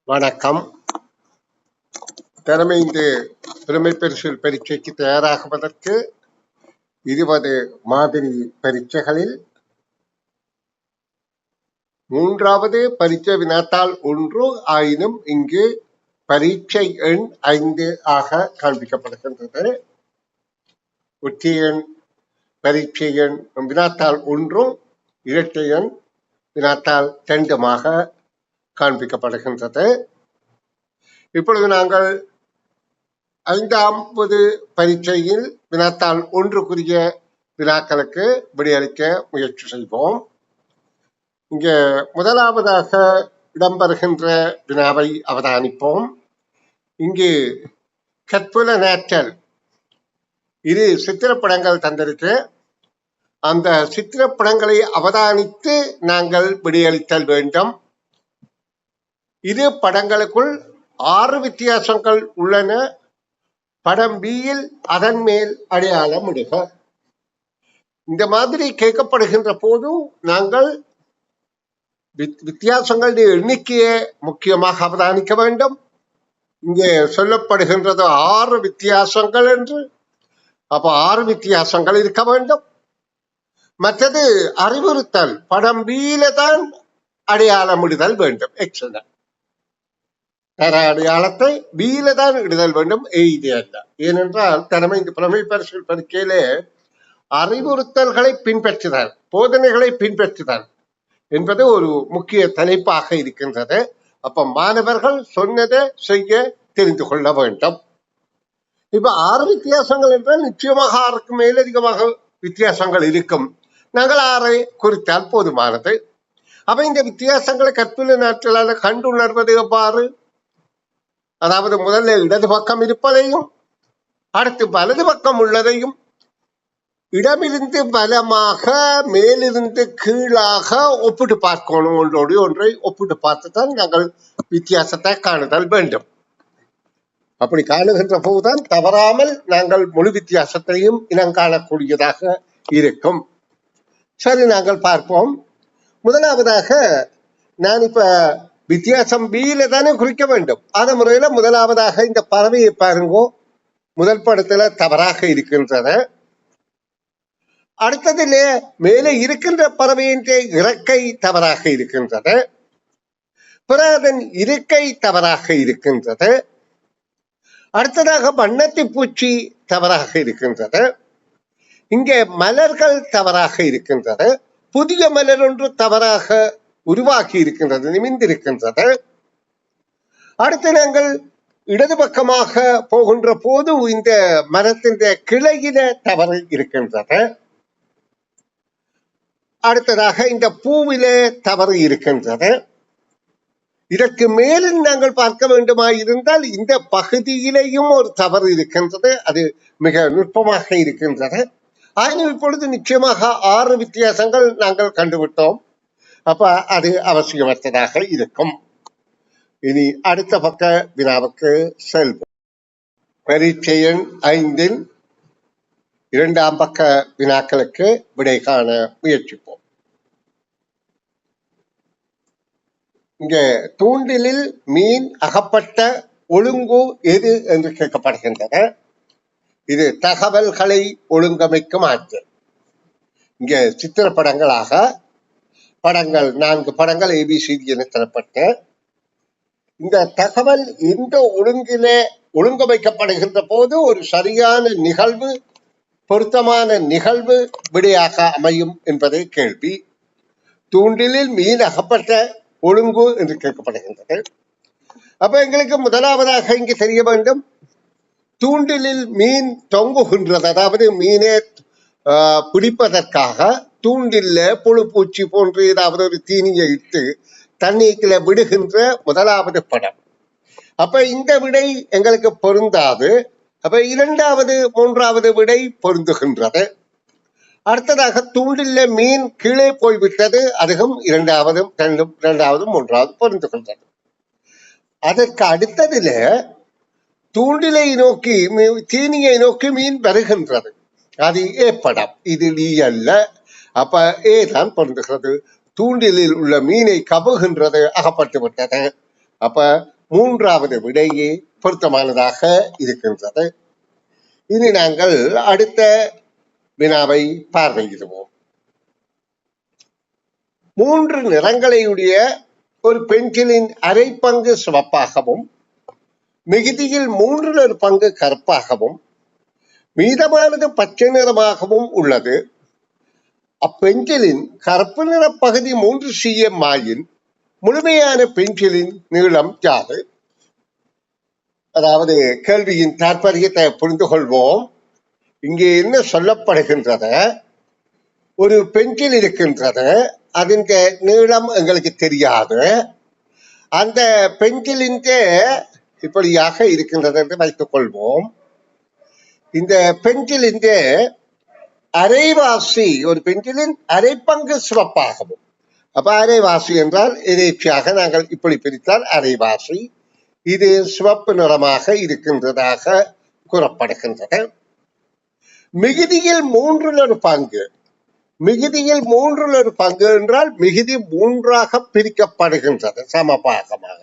வணக்கம். திறமைந்து பெருமை பரிசில் பரீட்சைக்கு தயாராகுவதற்கு 20 மாதிரி பரீட்சைகளில் 3வது பரீட்சை வினாத்தாள் 1 ஆயினும் இங்கு பரீட்சை எண் 5 ஆக காண்பிக்கப்படுகின்றது. ஒற்றை எண் பரீட்சை எண் வினாத்தாள் 1 இரட்டை எண் வினாத்தாள் 2 காண்பிக்கப்படுகின்றது. இப்பொழுது நாங்கள் 5வது பரீட்சையில் வினாத்தாள் 1க்குரிய வினாக்களுக்கு விடையளிக்க முயற்சி செய்வோம். இங்கே முதலாவதாக இடம்பெறுகின்ற வினாவை அவதானிப்போம். இங்கு கற்புல நேற்றல் இரு சித்திரப்படங்கள் தந்திருக்கு. அந்த சித்திரப்படங்களை அவதானித்து நாங்கள் விடையளித்தல் வேண்டும். இரு படங்களுக்குள் 6 வித்தியாசங்கள் உள்ளன. படம் பியில் அதன் மேல் அடையாளம் இடுக. இந்த மாதிரி கேட்கப்படுகின்ற போது நாங்கள் வித்தியாசங்களுடைய எண்ணிக்கையை முக்கியமாக அவதானிக்க வேண்டும். இங்கே சொல்லப்படுகின்றது 6 வித்தியாசங்கள் என்று. அப்ப 6 வித்தியாசங்கள் இருக்க வேண்டும். மற்றது அறிவுறுத்தல் படம் பியில தான் அடையாளம் இடுதல் வேண்டும். எக்ஸலன்ட். அடையாளத்தை பியில தான் இடுதல் வேண்டும், எய்தி அல்ல. ஏனென்றால் இந்த புலமை பரிசில் பரீட்சையிலே அறிவுறுத்தல்களை பின்பற்றுதல், போதனைகளை பின்பற்றுதல் என்பது ஒரு முக்கிய தலைப்பாக இருக்கின்றது. அப்ப மாணவர்கள் சொன்னதை செய்ய தெரிந்து கொள்ள வேண்டும். இப்ப 6 வித்தியாசங்கள் என்றால் நிச்சயமாக 6க்கு மேலதிகமாக வித்தியாசங்கள் இருக்கும். நாங்கள் 6ஐ குறித்தால் போதுமானது. அப்ப இந்த வித்தியாசங்களை கற்புல நாட்களால கண்டுணர்வது எவ்வாறு? அதாவது முதல்ல இடது பக்கம் இருப்பதையும் அடுத்து வலது பக்கம் உள்ளதையும் இடமிருந்து பலமாக மேலிருந்து கீழாக ஒப்பிட்டு பார்க்கணும். ஒன்றோடு ஒன்றை ஒப்பிட்டு பார்த்துதான் நாங்கள் வித்தியாசத்தை காணுதல் வேண்டும். அப்படி காணுகின்ற போதுதான் தவறாமல் நாங்கள் முழு வித்தியாசத்தையும் இனங்காணக்கூடியதாக இருக்கும். சரி, நாங்கள் பார்ப்போம். முதலாவதாக நான் இப்ப வித்தியாசம் பியில தானே குறிக்க வேண்டும். அந்த முறையில முதலாவதாக இந்த பறவையை பாருங்கோ. முதல் படத்துல தவறாக இருக்கின்றன. அடுத்ததிலே மேலே இருக்கின்ற பறவையின் இறக்கை தவறாக இருக்கின்றது. பிறகு அதன் இருக்கை தவறாக இருக்கின்றது. அடுத்ததாக வண்ணத்தி பூச்சி தவறாக இருக்கின்றது. இங்கே மலர்கள் தவறாக இருக்கின்றது. புதிய மலர் ஒன்று தவறாக உருவாக்கி இருக்கின்றது, நிமிந்திருக்கின்றது. அடுத்து நாங்கள் இடது பக்கமாக போகின்ற போது இந்த மரத்தின் கிளையில தவறு இருக்கின்றது. அடுத்ததாக இந்த பூவிலே தவறு இருக்கின்றது. இதற்கு மேலும் நாங்கள் பார்க்க வேண்டுமாயிருந்தால் இந்த பகுதியிலேயும் ஒரு தவறு இருக்கின்றது. அது மிக நுட்பமாக இருக்கின்றது. ஆயினும் இப்பொழுது நிச்சயமாக 6 வித்தியாசங்கள் நாங்கள் கண்டுவிட்டோம். அப்ப அது அவசியமற்றதாக இருக்கும். இனி அடுத்த பக்க வினாவுக்கு செல்வோம். பரீட்சை எண் 5 2ஆம் பக்க வினாக்களுக்கு விடை காண முயற்சிப்போம். இங்கே தூண்டிலில் மீன் அகப்பட்ட ஒழுங்கு எது என்று கேட்கப்படுகின்றன. இது தகவல்களை ஒழுங்கமைக்கும் ஆற்றல். இங்கே சித்திரப்படங்களாக படங்கள் 4 படங்கள் ABCD என தரப்பட்ட இந்த தகவல் இந்த ஒழுங்கிலே ஒழுங்கமைக்கப்படுகின்ற போது ஒரு சரியான நிகழ்வு, பொருத்தமான நிகழ்வு விடையாக அமையும் என்பதை கேள்வி. தூண்டிலில் மீன் அகப்பட்ட ஒழுங்கு என்று கேட்கப்படுகின்றது. அப்ப எங்களுக்கு முதலாவதாக இங்கு தெரிய வேண்டும், தூண்டிலில் மீன் தொங்குகின்றது. அதாவது மீனை பிடிப்பதற்காக தூண்டில்ல புழு பூச்சி போன்று ஏதாவது ஒரு தீனியை இட்டு தண்ணீர்ல விடுகின்ற முதலாவது படம். அப்ப இந்த விடை எங்களுக்கு பொருந்தாது. அப்ப 2வது 3வது விடை பொருந்துகின்றது. அடுத்ததாக தூண்டில்ல மீன் கீழே போய்விட்டது. அதுவும் 2வது 3வது பொருந்துகின்றது. அதற்கு அடுத்ததுல தூண்டிலை நோக்கி தீனியை நோக்கி மீன் வருகின்றது. அது ஏ படம், இது டி அல்ல. அப்ப ஏ தான் பொருந்துகிறது. தூண்டிலில் உள்ள மீனை கவுகின்றது, அகப்பட்டு விட்டது. அப்ப மூன்றாவது விடையே பொருத்தமானதாக இருக்கின்றது. இனி நாங்கள் அடுத்த வினாவை பார்வையிடுவோம். 3 நிறங்களையுடைய ஒரு பென்சிலின் அரை பங்கு சிவப்பாகவும் மிகுதியில் 1/3 கருப்பாகவும் மீதமானது பச்சை நிறமாகவும் உள்ளது. அப்பென்சிலின் கருப்பு நிற பகுதி 3 cm ஆயின் முழுமையான பென்சிலின் நீளம் யாது? அதாவது கேள்வியின் தாற்பயத்தை புரிந்து கொள்வோம். இங்கே என்ன சொல்லப்படுகின்றது? ஒரு பென்சில் இருக்கின்றது, அதன் நீளம் எங்களுக்கு தெரியாது. அந்த பென்சிலின் இப்படியாக இருக்கின்றது என்று வைத்துக் கொள்வோம். இந்த பென்சிலின் அரைவாசி, ஒரு பென்சிலின் அரை பங்கு சிவப்பாகவும், அப்ப அரைவாசி என்றால் எதேச்சியாக நாங்கள் இப்படி பிரித்தால் அரைவாசி, இது சிவப்பு நிறமாக இருக்கின்றதாக கூறப்படுகின்றது. மிகுதியில் 1/3, மிகுதியில் 1/3 என்றால் மிகுதி 3ஆக பிரிக்கப்படுகின்றது சமபாகமாக.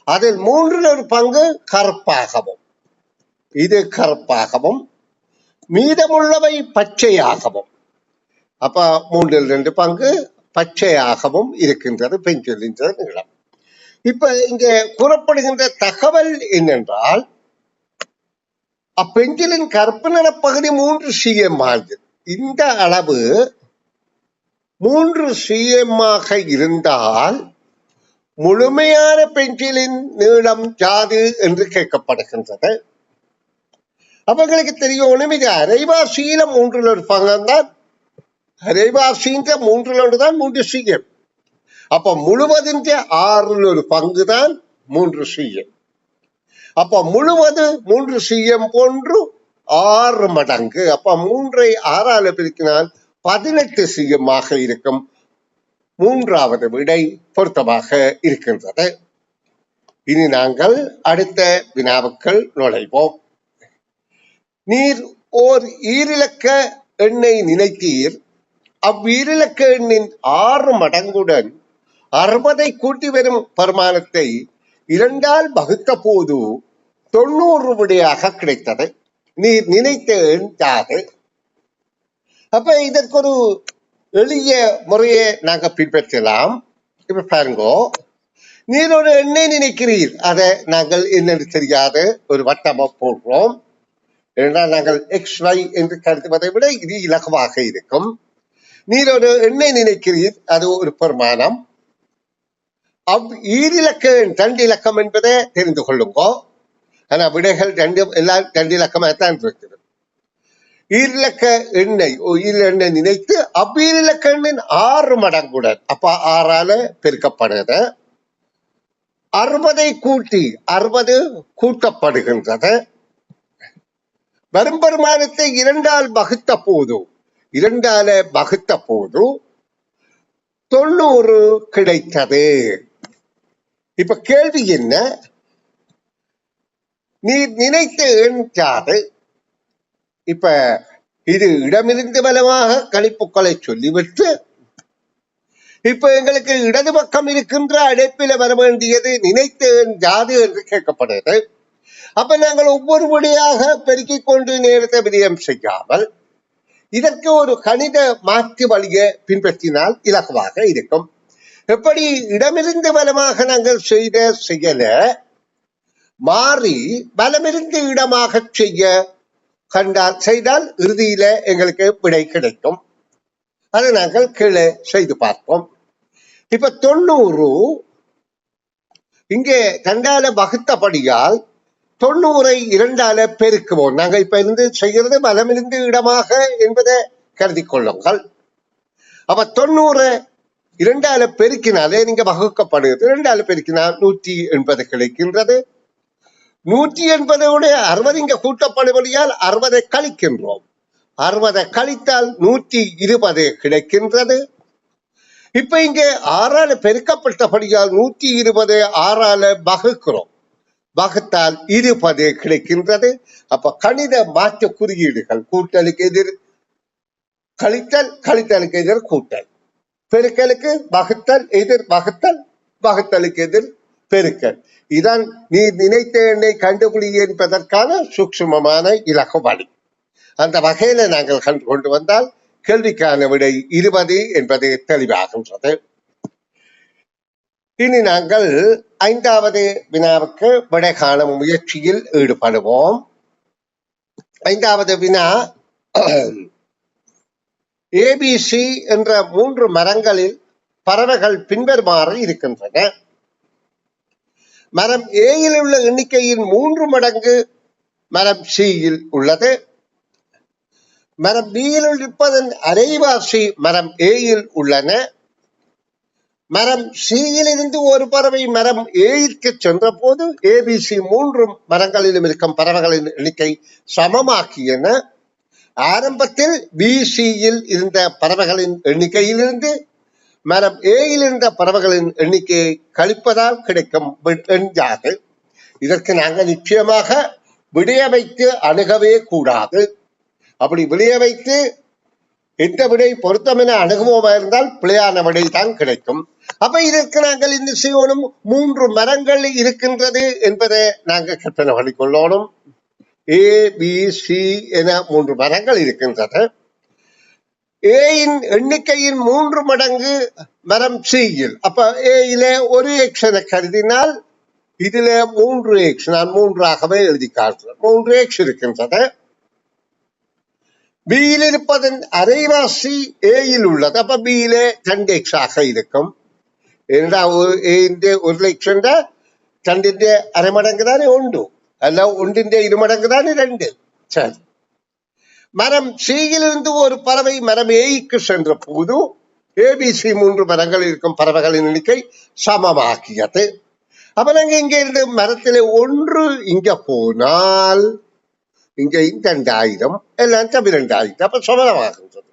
அதில் 1/3 கருப்பாகவும், இது கருப்பாகவும், மீதமுள்ளவை பச்சையாகவும், அப்ப 3/2 பச்சையாகவும் இருக்கின்றது பென்சிலின் நீளம். இப்ப இங்க கூறப்படுகின்ற தகவல் என்னென்றால், அப்பென்சிலின் கருப்பு நிற பகுதி 3 cm ஆகுது. இந்த அளவு 3 cm ஆக இருந்தால் முழுமையான பென்சிலின் நீளம் யாது என்று கேட்கப்படுகின்றது. அப்ப எங்களுக்கு தெரியணும், இது அரைவாசியில 3/4 தான், அரைவாசின்ற 3/2 தான் 3 cm. அப்ப முழுவதின் 6/1 தான் 3 cm. அப்ப முழுவது 3 cm போன்று 6 மடங்கு. அப்ப 3ஐ 6ஆல் பெருக்கினால் 18 cm ஆக இருக்கும். மூன்றாவது விடை பொருத்தமாக இருக்கின்றது. இனி நாங்கள் அடுத்த வினாவுக்கள் நுழைவோம். நீர் ஓர் ஈரிலக்க எண்ணை நினைத்தீர், அவ்வீரிலக்க எண்ணின் 6 மடங்குடன் 60ஐ கூட்டி வரும் பெருமானத்தை 2ஆல் வகுத்த போது 90 விடையாக கிடைத்தது. நீர் நினைத்த எண் யாது? அப்ப இதற்கு ஒரு எளிய முறையை நாங்க பின்பற்றலாம். இப்ப பாருங்கோ, நீர் ஒரு எண்ணை நினைக்கிறீர், அதை நாங்கள் என்னென்று தெரியாது ஒரு வட்டமா போடுறோம். என்றால் நாங்கள் XY என்று கருதுவதை விட இது இலகுவாக இருக்கும். நீர் ஒரு எண்ணை நினைக்கிறீர், அது ஒரு பெருமானம். ஈரிலக்க எண் 2 இலக்கம் என்பதை தெரிந்து கொள்ளுங்கோ. ஆனா விடைகள் எல்லாம் 2 இலக்கமாகத்தான் இருக்குது. ஈரிலக்க எண்ணை நினைத்து அவ்வீரிலக்க எண்ணின் 6 மடங்குடன், அப்ப 6ஆல பெருக்கப்படுகிறது. 60ஐ கூட்டி 60 கூட்டப்படுகின்றது. வரும் பெருமானத்தை 2ஆல் வகுத்த போது 90 கிடைத்தது. இப்ப கேள்வி என்ன? நீ நினைத்த எண் யாது? இப்ப இது இடமிருந்து வலமாக கணிப்புகளை சொல்லிவிட்டு இப்ப எங்களுக்கு இடது பக்கம் இருக்கின்ற அடைப்பில வர வேண்டியது நினைத்த எண் யாது என்று கேட்கப்படுகிறது. அப்ப நாங்கள் ஒவ்வொரு வழியாக பெருக்கிக் கொண்டு நேரத்தை விரயம் செய்யாமல் இதற்கு ஒரு கணித மாற்று வழியை பின்பற்றினால் இலகுவாக இருக்கும். எப்படி இடமிருந்து வலமாக நாங்கள் செய்த செயல மாறி வலமிருந்து இடமாக செய்தால் இறுதியில எங்களுக்கு விடை கிடைக்கும். அதை நாங்கள் கீழே செய்து பார்ப்போம். இப்ப 90 இங்கே 2ஆல வகுத்தபடியால் 90ஐ 2ஆல பெருக்குவோம். நாங்கள் இப்ப இருந்து செய்கிறது வலமிருந்து இடமாக என்பதை கருதி கொள்ளுங்கள். அப்ப 90 2ஆல பெருக்கினாலே நீங்க வகுக்கப்படுகிறது. 2ஆல பெருக்கினால் 180 கிடைக்கின்றது. 180 60 இங்க கூட்டப்படுவதால் 60ஐ கழிக்கின்றோம். 60 கழித்தால் 120 கிடைக்கின்றது. இப்ப இங்க 6ஆல பெருக்கப்பட்டபடியால் 120 6ஆல வகுக்கிறோம். வகுத்தால் 20 கிடைக்கின்றது. அப்ப கணித மாற்று குறியீடுகள் கூட்டலுக்கு எதிர் கழித்தல், கழித்தலுக்கு எதிர் கூட்டல், பெருக்கலுக்கு வகுத்தல் எதிர் வகுத்தல், வகுத்தலுக்கு எதிர் பெருக்கல். இதான் நீ நினைத்த எண்ணை கண்டுபிடி என்பதற்கான சூக்ஷ்மமான இலக்கு வழி. அந்த வகையில நாங்கள் கொண்டு வந்தால் கேள்விக்கான விடை 20 என்பது தெளிவாகின்றது. இனி நாங்கள் 5வது வினாவுக்கு விடை காணும் முயற்சியில் ஈடுபடுவோம். 5வது வினா, ABC என்ற 3 மரங்களில் பறவைகள் பின்வருமாறு இருக்கின்றன. மரம் ஏயில் உள்ள எண்ணிக்கையின் 3 மடங்கு மரம் சியில் உள்ளது. மரம் பியில் இருப்பதன் அரைவாசி மரம் ஏயில் உள்ளன. மரம் சியில் இருந்து ஒரு பறவை மரம் ஏயிற்கு சென்ற போது ABC 3 மரங்களிலும் இருக்கும் பறவைகளின் எண்ணிக்கை சமமாக்கியன. ஆரம்பத்தில் BCயில் இருந்த பறவைகளின் எண்ணிக்கையிலிருந்து மரம் ஏயில் இருந்த பறவைகளின் எண்ணிக்கையை கழிப்பதால் கிடைக்கும் எண்ணிக்கை. இதற்கு நாங்கள் நிச்சயமாக விடைய வைத்து அணுகவே கூடாது. அப்படி விடைய வைத்து எந்த விடை பொருத்தம் என அணுகுவோமா இருந்தால் பிழையான விடை தான் கிடைக்கும். அப்ப இதற்கு நாங்கள் இந்த செய்யணும், 3 மரங்கள் இருக்கின்றது என்பதை நாங்கள் கற்பனை பண்ணிக்கொள்ளணும். ABC என 3 மரங்கள் இருக்கின்றது. ஏயின் எண்ணிக்கையின் 3 மடங்கு மரம் சியில். அப்ப ஏயில 1x என கருதினால் இதுல 3x, நான் 3ஆகவே எழுதி காட்டுறேன். 3x இருக்கின்றது. பியில் இருப்பதன் அரைவாசி ஏயில் உள்ளது. அப்ப பியில 2x ஆக இருக்கும். ஒரு லட்சம் 2 அரை மடங்கு தானே 1, அல்ல 1 2 தானே 2. சரி, மரம் சியிலிருந்து ஒரு பறவை மரம் ஏய்க்கு சென்ற போது ABC 3 மரங்கள் இருக்கும் பறவைகளின் எண்ணிக்கை சமமாக்கியது. அப்ப நாங்க இங்க இருந்து மரத்திலே 1 இங்க போனால் இங்க 2000 எல்லாம் 2000, அப்ப சமமாகின்றது.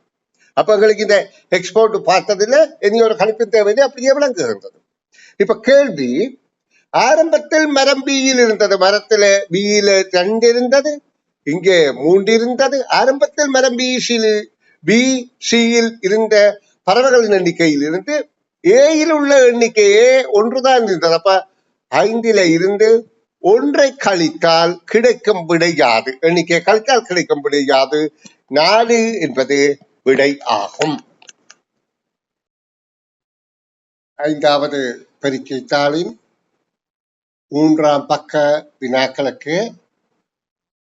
அப்ப எங்களுக்கு இந்த எக்ஸ்போர்ட் பார்த்ததுல இனி ஒரு கணிப்பு தேவையில்லை, அப்படியே விளங்குகின்றது. இப்ப கேள்வி, ஆரம்பத்தில் மரம் பியில் இருந்தது. மரத்துல பியில 2 இருந்தது, இங்கே 3 இருந்தது. ஆரம்பத்தில் மரம் BCயில் இருந்த பறவைகளின் எண்ணிக்கையில் இருந்து ஏயில் உள்ள எண்ணிக்கையே 1 தான் இருந்தது. அப்ப 5ல இருந்து 1 கழித்தால் கிடைக்கும் விடை யாது? எண்ணிக்கை கழித்தால் கிடைக்கும் விடை யாது? 4 என்பது விடை ஆகும். 5வது பரீட்சை தாளின் 3ஆம் பக்க வினாக்களுக்கு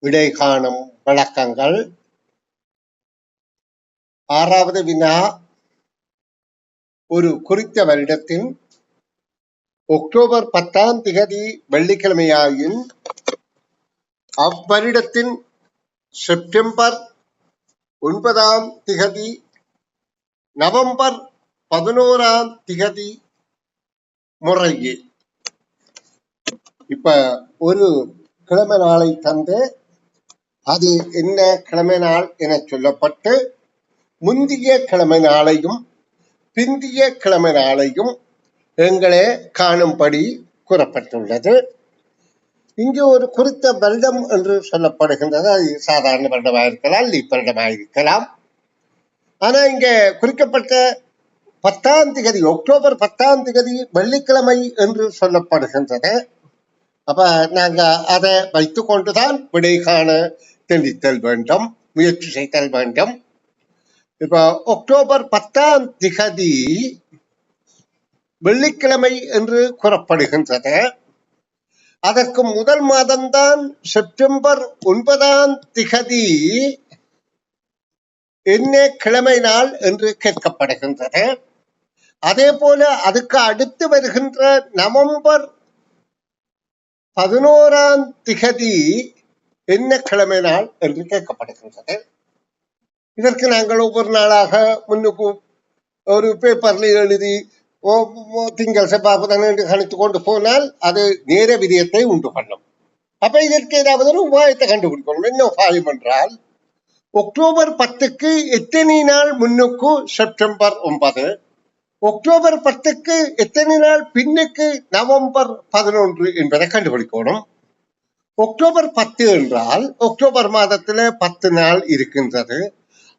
விடை காணும் விளக்கங்கள். 6வது வினா, ஒரு குறித்த வருடத்தின் அக்டோபர் 10ஆம் திகதி வெள்ளிக்கிழமையாயின் அவ்வருடத்தின் செப்டம்பர் 9ஆம் திகதி, நவம்பர் 11ஆம் திகதி முறையே. இப்ப ஒரு கிழமை நாளை தந்து அது என்ன கிழமை நாள் என சொல்லப்பட்டு முந்திய கிழமை நாளையும் பிந்திய கிழமை நாளையும் எங்களே காணும்படி கூறப்பட்டுள்ளது. இங்கு ஒரு குறித்த வருடம் என்று சொல்லப்படுகின்றது. அது சாதாரண வருடமாக இருக்கலாம், லீப் வருடமாக இருக்கலாம். ஆனா இங்க குறிக்கப்பட்ட 10ஆம் திகதி, அக்டோபர் 10ஆம் திகதி வெள்ளிக்கிழமை என்று சொல்லப்படுகின்றது. அப்ப நாங்க அதை வைத்துக் கொண்டுதான் விடை காண தெளித்தல் வேண்டும், முயற்சி செய்தல் வேண்டும். இப்ப அக்டோபர் 10ஆம் திகதி வெள்ளிக்கிழமை என்று கூறப்படுகின்றது. அதற்கு முதல் மாதம்தான் செப்டம்பர் 9ஆம் திகதி என்ன கிழமை நாள் என்று கேட்கப்படுகின்றது. அதே போல அதுக்கு அடுத்து வருகின்ற நவம்பர் 11ஆம் திகதி என்ன கிழமை நாள் என்று கேட்கப்படுகின்றது. இதற்கு நாங்கள் ஒவ்வொரு நாளாக முன்னுக்கு ஒரு பேப்பர்ல எழுதி திங்கள் செவ்வாய் புதன் என்று கணித்து கொண்டு போனால் அது நேர விதியத்தை உண்டு பண்ணும். அப்ப இதற்கு ஏதாவது ஒரு உபாயத்தை கண்டுபிடிக்கணும். என்ன உபாயம் என்றால், அக்டோபர் 10க்கு எத்தனை நாள் முன்னுக்கு செப்டம்பர் 9, அக்டோபர் 10க்கு எத்தனை நாள் பின்னுக்கு நவம்பர் 11 என்பதை கண்டுபிடிக்கணும். அக்டோபர் 10 என்றால் அக்டோபர் மாதத்துல 10 நாள் இருக்கின்றது.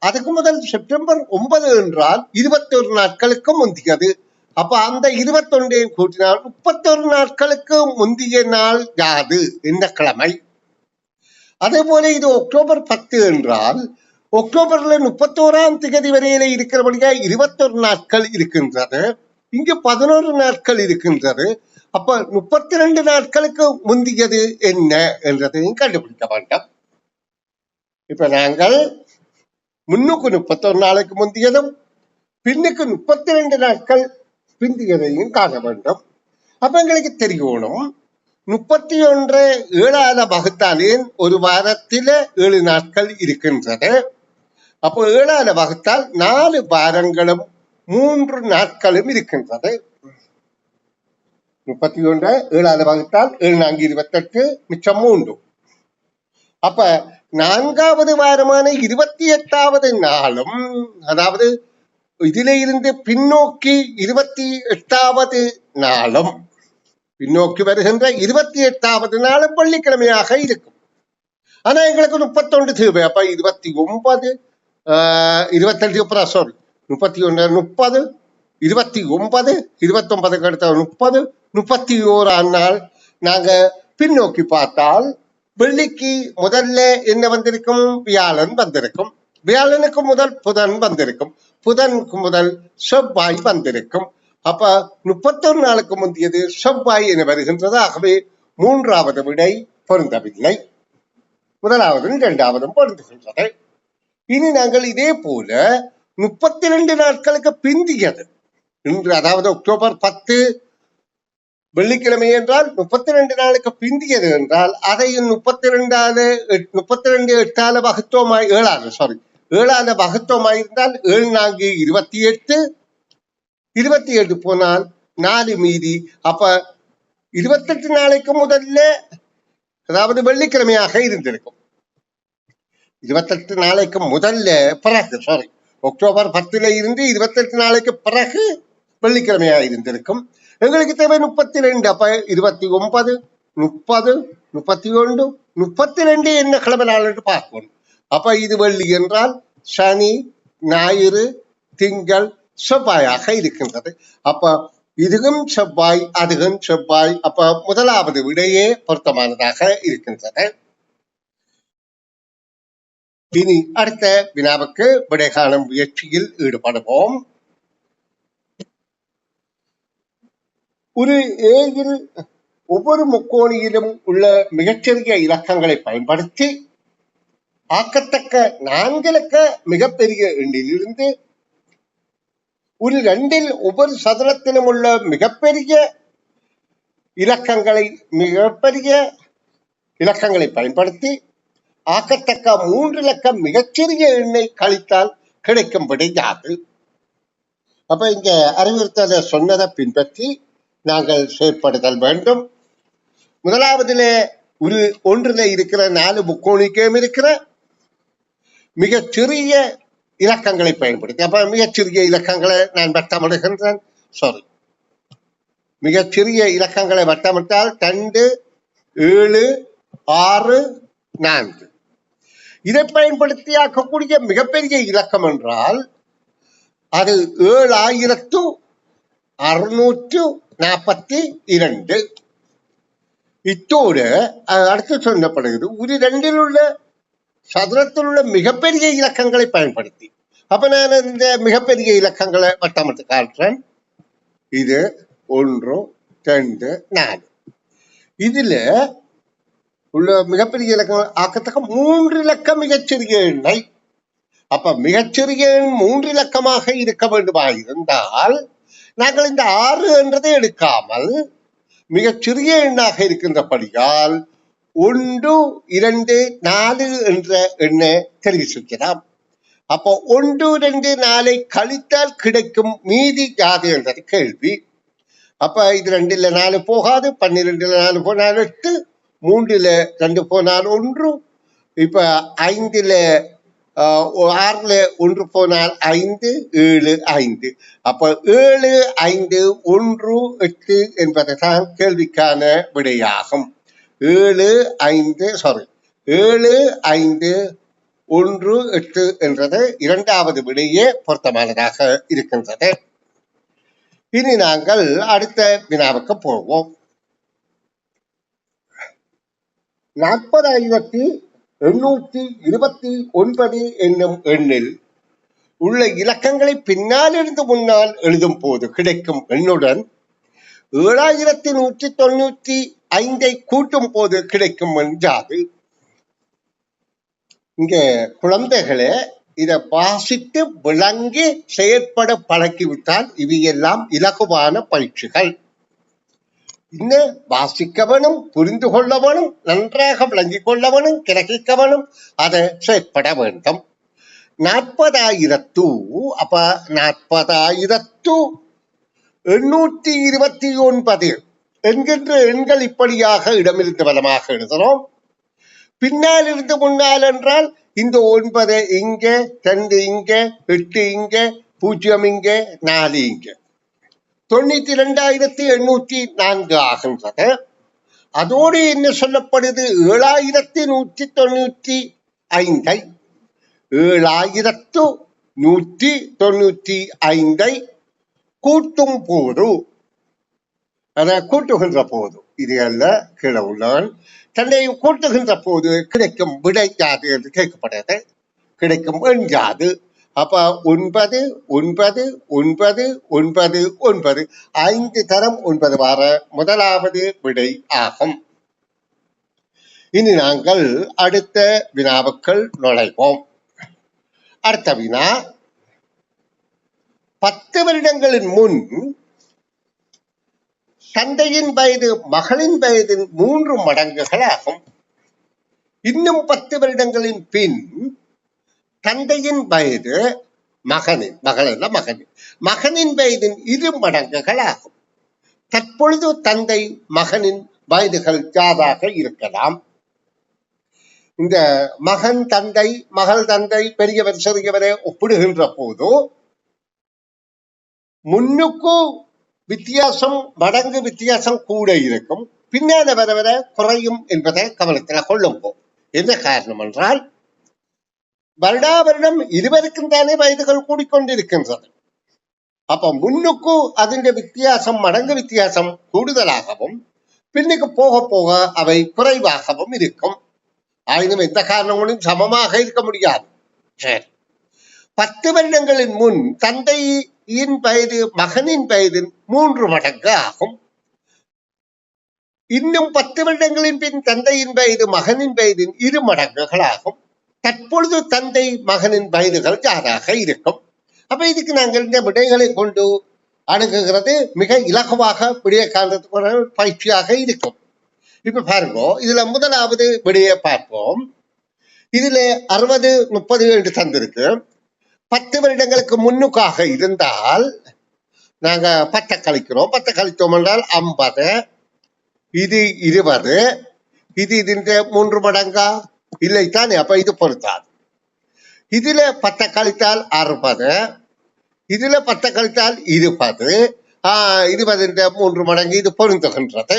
அதுக்கு முதல் செப்டம்பர் 9 என்றால் 21 நாட்களுக்கு முந்தியது. அப்ப அந்த 21 கூட்டினால் 31 நாட்களுக்கு முந்தைய நாள் யாது? இந்த கிழமை. அதே போல இது அக்டோபர் 10 என்றால் அக்டோபர்ல 31ஆம் திகதி வரையில இருக்கிறபடியா 21 நாட்கள் இருக்கின்றது. இங்கு 11 நாட்கள் இருக்கின்றது. அப்ப 32 நாட்களுக்கு முந்தியது என்ன என்றதையும் கண்டுபிடிக்க வேண்டும். இப்ப நாங்கள் முன்னுக்கு 31 நாளுக்கு முந்தியதும் பின்னுக்கு 32 நாட்கள் பிந்தியதையும் காண வேண்டும். அப்ப எங்களுக்கு தெரியணும் 31 7ஆல வகுத்தாலே ஒரு வாரத்தில 7 நாட்கள் இருக்கின்றது. அப்போ 7ஆல வகுத்தால் 4 வாரங்களும் 3 நாட்களும் இருக்கின்றது. 31 7ஆல வகுத்தால் 7 4 28 மிச்சம் 3. அப்ப 4வது வாரமான 28வது நாளும், அதாவது இதில இருந்து பின்னோக்கி 28வது நாளும், பின்னோக்கி வருகின்ற 28வது நாளும் வெள்ளிக்கிழமையாக இருக்கும். ஆனா எங்களுக்கு 31 தேவை. அப்ப 29 28 அப்புறம் சாரி 31 30 29 29க்கு அடுத்த 30 31ஆம் நாள் நாங்க பின்னோக்கி பார்த்தால் வெள்ளிக்கு முதல்ல என்ன வந்திருக்கும்? வியாழன் வந்திருக்கும். வியாழனுக்கு முதல் புதன் வந்திருக்கும். புதனுக்கு முதல் செவ்வாய் வந்திருக்கும். அப்ப 31 நாளுக்கு முந்தியது செவ்வாய் என வருகின்றது. ஆகவே 3வது விடை பொருந்தவில்லை. முதலாவதும் 2வதும் பொருந்துகின்றது. இனி நாங்கள் இதே போல 32 நாட்களுக்கு பிந்தியது இன்று, அதாவது அக்டோபர் 10 வெள்ளிக்கிழமை என்றால் 32 நாளுக்கு பிந்தியது என்றால் அதையும் 32 8ஆல வகுத்தோமாய் 7ஆல வகுத்தோமாய் இருந்தால் 7 4 28 28 போனால் 4 மீதி. அப்ப 28 நாளைக்கு முதல்ல, அதாவது வெள்ளிக்கிழமையாக இருந்திருக்கும். 28 நாளைக்கு முதல்ல பிறகு அக்டோபர் 10ல இருந்து 28 நாளைக்கு பிறகு வெள்ளிக்கிழமையாக இருந்திருக்கும். எங்களுக்கு தேவை 32. அப்ப 29 30 31 32 என்ன கிழமை நாள் என்று பார்க்கணும். அப்ப இது வெள்ளி என்றால் சனி ஞாயிறு திங்கள் செவ்வாயாக இருக்கின்றது. அப்ப இதுவும் செவ்வாய் அதுவும் செவ்வாய். அப்ப முதலாவது விடையே பொருத்தமானதாக இருக்கின்றது. இனி அடுத்த வினாவுக்கு விடை காணும் முயற்சியில் ஈடுபடுவோம். ஒரு ஏயில் ஒவ்வொரு முக்கோணியிலும் உள்ள மிகச்சிறிய இலக்கங்களை பயன்படுத்தி ஆக்கத்தக்க 4 இலக்க மிகப்பெரிய எண்ணிலிருந்து ஒரு 2இல் ஒவ்வொரு சதுரத்திலும் உள்ள மிகப்பெரிய இலக்கங்களை பயன்படுத்தி ஆக்கத்தக்க 3 இலக்க மிகச்சிறிய எண்ணை கழித்தால் கிடைக்கும் விடை யாது? அப்ப இங்க அறிவுறுத்தலை சொன்னதை பின்பற்றி நாங்கள் செயற்படுதல் வேண்டும். முதலாவதுல ஒரு ஒன்றுல இருக்கிற 4 முக்கோணிக்கும் இருக்கிற மிகச்சிறிய இலக்கங்களை பயன்படுத்தி, அப்ப மிகச்சிறிய இலக்கங்களை நான் வட்டமிடுகின்றேன். மிகச்சிறிய இலக்கங்களை வட்டமிட்டால் 2 7 6 4. இதை பயன்படுத்தி ஆக்கக்கூடிய மிகப்பெரிய இலக்கம் என்றால் அது 7642. இத்தோடு அடுத்து சொல்லப்படுகிறது ஒரு 2இல் உள்ள சதுரத்தில் உள்ள மிகப்பெரிய இலக்கங்களை பயன்படுத்தி. அப்ப நான் இந்த மிகப்பெரிய இலக்கங்களை வட்டமிட்டு காட்டுறேன். இது 1 2 4. இதுல உள்ள மிகப்பெரிய இலக்கங்கள் ஆக்கத்தக்க 3 இலக்க மிகச்சிறிய எண்ணை. அப்ப மிகச்சிறிய எண் 3 இலக்கமாக இருக்க வேண்டுமாக இருந்தால் நாங்கள் இந்த 6 என்றதை எடுக்காமல் மிகச்சிறிய எண்ணாக இருக்கின்றபடியால் 1 2 4 என்ற எண்ணை தெரிவிச்சிருக்கலாம். அப்போ 1 2 4 கழித்தால் கிடைக்கும் மீதி யாது என்றது கேள்வி. அப்ப இது 2ல் 4 போகாது, 12ல் 4 போனால் 8, 3ல் 2 போனால் 1, இப்ப 5ல் 6ல் 1 போனால் 5, 7 5. அப்ப 7 5 1 8 என்பதுதான் கேள்விக்கான விடையாகும். 7 5 1 8 என்றது 2வது விடையே பொருத்தமானதாக இருக்கின்றது. இனி நாங்கள் அடுத்த வினாவுக்கு போவோம். 40,829 என்னும் எண்ணில் உள்ள இலக்கங்களை பின்னால் இருந்து முன்னால் எழுதும் போது கிடைக்கும் எண்ணுடன் 7,195 கூட்டும் போது கிடைக்கும் எண் யாது? இங்க குழந்தைகளே இதை வாசித்து விளங்கி செயற்பட பழக்கிவிட்டால் இவையெல்லாம் இலகுவான பயிற்சிகள். இன்னும் வாசிக்க வேணும், புரிந்து கொள்ள வேணும், நன்றாக விளங்கிக் கொள்ள வேணும், கிரகிக்க வேணும், அதை செயற்பட வேண்டும். 40,000 அப்ப 40,829 என்கின்ற எண்கள் இப்படியாக இடமிருந்து வலமாக எழுதுகிறோம். பின்னால் இருந்து முன்னால் என்றால் இந்த 9 இங்க, 2 இங்க, 8 இங்க, 0 இங்க, 4 இங்க, 92,804 ஆகின்றது. அதோடு என்ன சொல்லப்படுது? 7,195 7,195 கூட்டும் போது, அதை கூட்டுகின்ற போது, இது அல்ல கீழே உள்ளவன் தன்னை கூட்டுகின்ற போது கிடைக்கும் விடை யாது என்று கேட்கப்படுகிறது. கிடைக்கும் எண் யாது? அப்ப 9 9 9 9 9 5 தரம் 9 வார முதலாவது விடை ஆகும். இனி நாங்கள் அடுத்த வினாவுக்குள் நுழைவோம். அடுத்த வினா, 10 வருடங்களின் முன் தந்தையின் வயது மகளின் வயதின் 3 மடங்குகள் ஆகும். இன்னும் 10 வருடங்களின் பின் தந்தையின் வயது மகனின் வயதின் 2 மடங்குகள் ஆகும். தற்பொழுது தந்தை மகனின் வயதுகள் யாதாக இருக்கலாம்? இந்த மகன் தந்தை, மகள் தந்தை, பெரியவர் சிறியவரை ஒப்பிடுகின்ற போது முன்னுக்கு வித்தியாசம், மடங்கு வித்தியாசம் கூட இருக்கும், பின்னால வர வர குறையும் என்பதை கவனத்தில் கொள்ளும்போம். என்ன காரணம் என்றால், வருடா வருடம் இருவருக்கும் தானே வயதுகள் கூடிக்கொண்டிருக்கின்றது. அப்ப முன்னுக்கு அதன் வித்தியாசம், மடங்கு வித்தியாசம் கூடுதலாகவும் பின்னுக்கு போக போக அவை குறைவாகவும் இருக்கும். ஆயினும் எந்த காரணங்களும் சமமாக இருக்க முடியாது. சரி, 10 வருடங்களின் முன் தந்தையின் வயது மகனின் வயதின் 3 மடங்கு ஆகும். இன்னும் 10 வருடங்களின் பின் தந்தையின் வயது மகனின் வயதின் 2 மடங்குகள் ஆகும். தற்பொழுது தந்தை மகனின் வயதுகள் யாராக இருக்கும்? அப்ப இதுக்கு நாங்கள் இந்த விடைகளை கொண்டு அணுகுகிறது மிக இலகுவாக விடைய காண்றதுக்கு பயிற்சியாக இருக்கும். இப்ப பாருங்க, இதுல முதலாவது விடையை பார்ப்போம். இதுல 60 30 என்று தந்திருக்கு. 10 வருடங்களுக்கு முன்னுக்காக இருந்தால் நாங்க 10 கழிக்கிறோம். 10 கழித்தோம் என்றால் 50, இது 20, இது இதன் 3 மடங்கா இல்லைத்தானே? அப்ப இது பொருத்தாது. இதுல 10 கழித்தால் 60, இதுல 10 கழித்தால் 20, 20 3 மடங்கு இது பொருந்துகின்றது.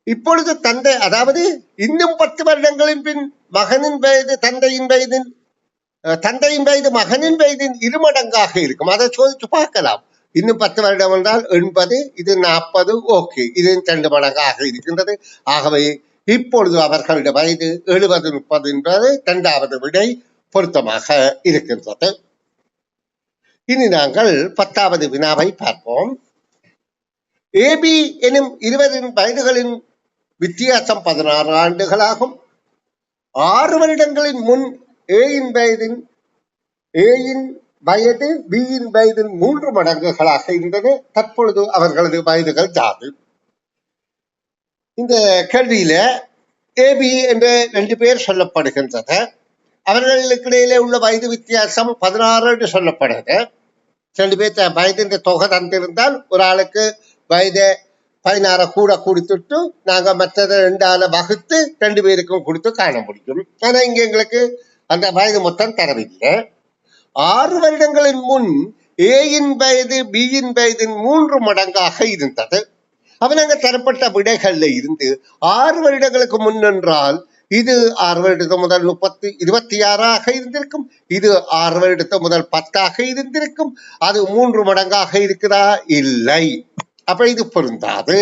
இப்பொழுது தந்தை, அதாவது இன்னும் 10 வருடங்களின் பின் மகனின் வயது தந்தையின் வயது மகனின் வயதின் 2 மடங்காக இருக்கும். அதை சோதித்து பார்க்கலாம். இன்னும் 10 வருடம் என்றால் 80, இது 40, ஓகே, இது 2 மடங்காக இருக்கின்றது. ஆகவே இப்பொழுது அவர்களுடைய வயது 70 30 என்பது 2வது விடை பொருத்தமாக இருக்கின்றது. இனி நாங்கள் 10வது வினாவை பார்ப்போம். ஏபி எனும் இருவரின் வயதுகளின் வித்தியாசம் 16 ஆண்டுகளாகும். 6 வருடங்களின் முன் ஏயின் வயது பியின் வயதின் 3 மடங்குகளாக இருந்தது. தற்பொழுது அவர்களது வயதுகள் யாது? இந்த கேள்வியில ஏபி என்ற 2 பேர் சொல்லப்படுகின்றது. அவர்களுக்கு இடையிலே உள்ள வயது வித்தியாசம் 16 என்று சொல்லப்படுகிறது. 2 பேர் வயதின் தொகை தந்திருந்தால் ஒரு ஆளுக்கு வயதை 16 கூட கொடுத்துட்டு நாங்க மற்றதை 2ஆல வகுத்து 2 பேருக்கும் கொடுத்து காண முடியும். ஆனா இங்க எங்களுக்கு அந்த வயது மொத்தம் தரவில்லை. 6 வருடங்களின் முன் ஏயின் வயது பியின் வயதின் 3 மடங்காக இருந்தது. அப்ப நாங்க தரப்பட்ட விடைகள்ல இருந்து 6 வருடங்களுக்கு முன் என்றால் இது 6 வருடத்து முதல் 26 இருந்திருக்கும். இது 6 வருடத்து முதல் 10 இருந்திருக்கும். அது 3 மடங்காக இருக்குதா? இல்லை. அப்ப இது பொருந்தாது.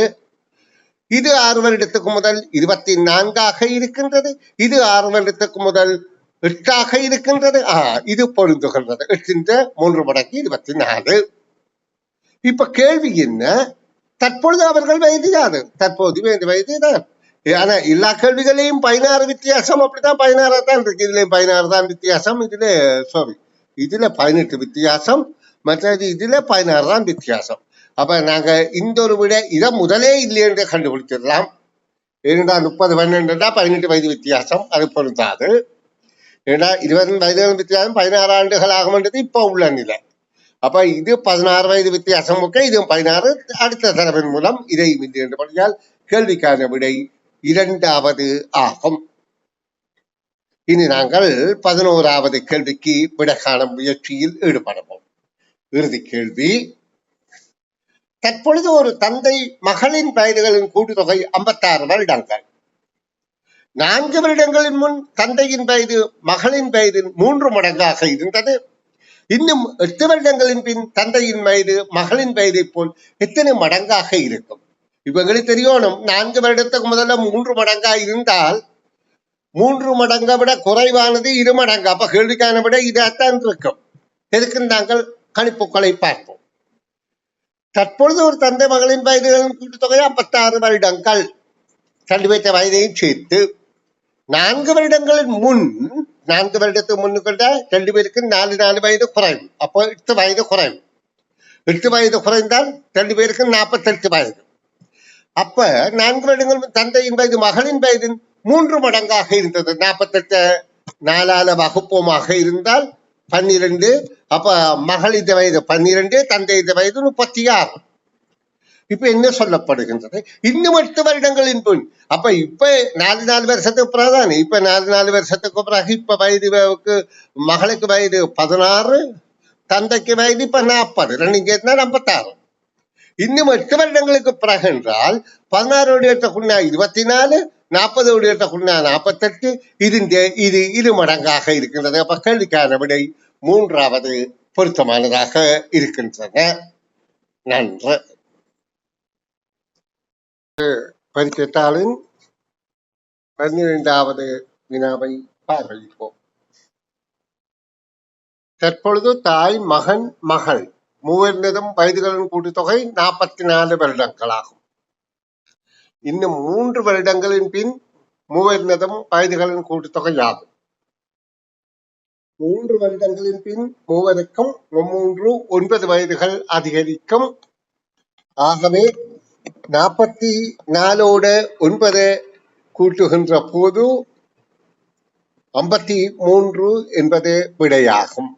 இது 6 வருடத்துக்கு முதல் 24 இருக்கின்றது. இது 6 வருடத்துக்கு முதல் 8 இருக்கின்றது. இது பொருந்துகின்றது. 8 3 மடங்கு 24. இப்ப கேள்வி என்ன? தற்பொழுது அவர்கள் வயது யாது? தற்போது வயதுதான். ஆனா எல்லா கேள்விகளையும் 16 வித்தியாசம். அப்படித்தான் 16 தான் இருக்கு. இதுலயும் 16 தான் வித்தியாசம். இதுல 18 வித்தியாசம். மற்றது இதுல 16 தான் வித்தியாசம். அப்ப நாங்க இந்த ஒரு விட இதை முதலே இல்லை என்று கண்டுபிடிச்சிடலாம். ஏன்னா 30 12 18 வயது வித்தியாசம். அது பொருந்தாது. ஏன்னா 20 வயது வித்தியாசம் 16 ஆண்டுகள் ஆகும்ன்றது இப்ப உள்ள நிலை. அப்ப இது 16 வயது வித்தியாசம். இது 16. அடுத்த தரவின் மூலம் இதை என்றபடியால் கேள்விக்கான விடை 2வது ஆகும். இனி நாங்கள் 11வது கேள்விக்கு விட காணும் முயற்சியில் ஈடுபடுவோம். இறுதி கேள்வி. தற்பொழுது ஒரு தந்தை மகளின் வயதுகளின் கூட்டுத்தொகை 56 வருடங்கள். 4 வருடங்களின் முன் தந்தையின் வயது மகளின் வயதின் 3 மடங்காக இருந்தது. இன்னும் 8 வருடங்களின் பின் தந்தையின் வயது மகளின் வயதை போல் எத்தனை மடங்காக இருக்கும்? இப்ப எங்களுக்கு தெரியணும், 4 வருடத்துக்கு முதல்ல 3 மடங்கா இருந்தால் 3 மடங்கை விட குறைவானது 2 மடங்கு. அப்ப கேள்விக்கான விட இதாத்தான் இருக்கும். எதுக்கு நாங்கள் கணிப்புகளை பார்ப்போம். தற்பொழுது ஒரு தந்தை மகளின் வயதுகளின் கூட்டுத்தொகை 56 வருடங்கள். 2 பேர்த்த வயதையும் சேர்த்து 4 வருடங்களின் முன் 4 வருடத்துக்கு முன்னுக்கிட்ட 2 பேருக்கு 4 வயது குறைவு. அப்போ 8 வயது குறைவு. 8 வயது குறைந்தால் 2 பேருக்கு 48 வயது. அப்ப 4 வருடங்கள் தந்தையின் வயது மகளின் வயதின் 3 மடங்காக இருந்தது. 48 4ஆல வகுப்போமாக இருந்தால் 12. அப்ப மகளின் வயது 12, தந்தையின் வயது 36. இப்ப என்ன சொல்லப்படுகின்றது? இன்னும் 8 வருடங்களின் பின். அப்ப இப்ப 4 வருஷத்துக்கு பிறகுதான். இப்ப 4 வருஷத்துக்கு பிறகு இப்ப வயது மகளுக்கு வயது 16, தந்தைக்கு வயது இப்ப 40. 2 சேர்த்தா 56. இன்னும் 8 வருடங்களுக்கு பிறகு என்றால் 16 எடுத்தக்குன்னா 24, 40 எடுத்தக்குன்னா 48. இது 2 மடங்காக இருக்கின்றது. அப்ப கேள்விக்கான விடை 3வது பொருத்தமானதாக இருக்கின்றன. நன்று. பரிசத்தாளின் 12வது வினாவை பார்வையிடுவோம். தற்பொழுது தாய் மகன் மகள் மூவரினதும் வயதுகளின் கூட்டுத்தொகை 44 வருடங்களாகும். இன்னும் 3 வருடங்களின் பின் மூவரினதும் வயதுகளின் கூட்டுத்தொகை ஆகும். 3 வருடங்களின் பின் மூவருக்கும் 9 வயதுகள் அதிகரிக்கும். ஆகவே 44 9 கூட்டுகின்ற போது 53 என்பது விடையாகும்.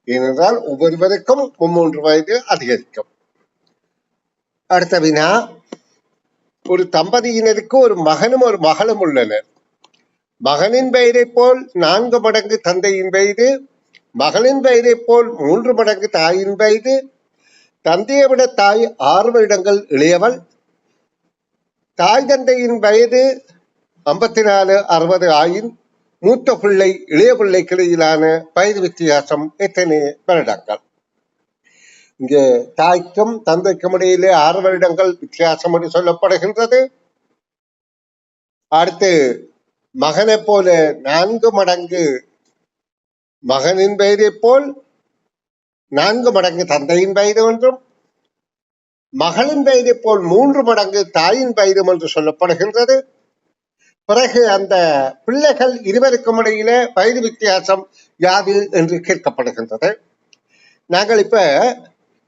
ஏனென்றால் ஒவ்வொருவருக்கும் 3 வயது அதிகரிக்கும். அடுத்த வினா. ஒரு தம்பதியினருக்கு ஒரு மகனும் ஒரு மகளும் உள்ளனர். மகனின் வயதை போல் 4 மடங்கு தந்தையின் வயது, மகளின் வயதை போல் 3 மடங்கு தாயின் வயது. தந்தையை விட தாய் 6 வருடங்கள் இளையவள். தாய் தந்தையின் வயது 54 60 ஆயின் மூத்த பிள்ளை இளைய பிள்ளைக்கு இடையிலான வயது வித்தியாசம் எத்தனை வருடங்கள்? இங்கே தாய்க்கும் தந்தைக்கும் இடையிலே 6 வருடங்கள் வித்தியாசம் என்று சொல்லப்படுகின்றது. அடுத்து மகனை போல 4 மடங்கு மகனின் வயதை போல் 4 மடங்கு தந்தையின் வயது என்றும், மகளின் வயதை போல் 3 மடங்கு தாயின் வயது என்று சொல்லப்படுகின்றது. பிறகு அந்த பிள்ளைகள் இருவருக்கும் இடையில வயது வித்தியாசம் யாது என்று கேட்கப்படுகின்றது. நாங்கள் இப்ப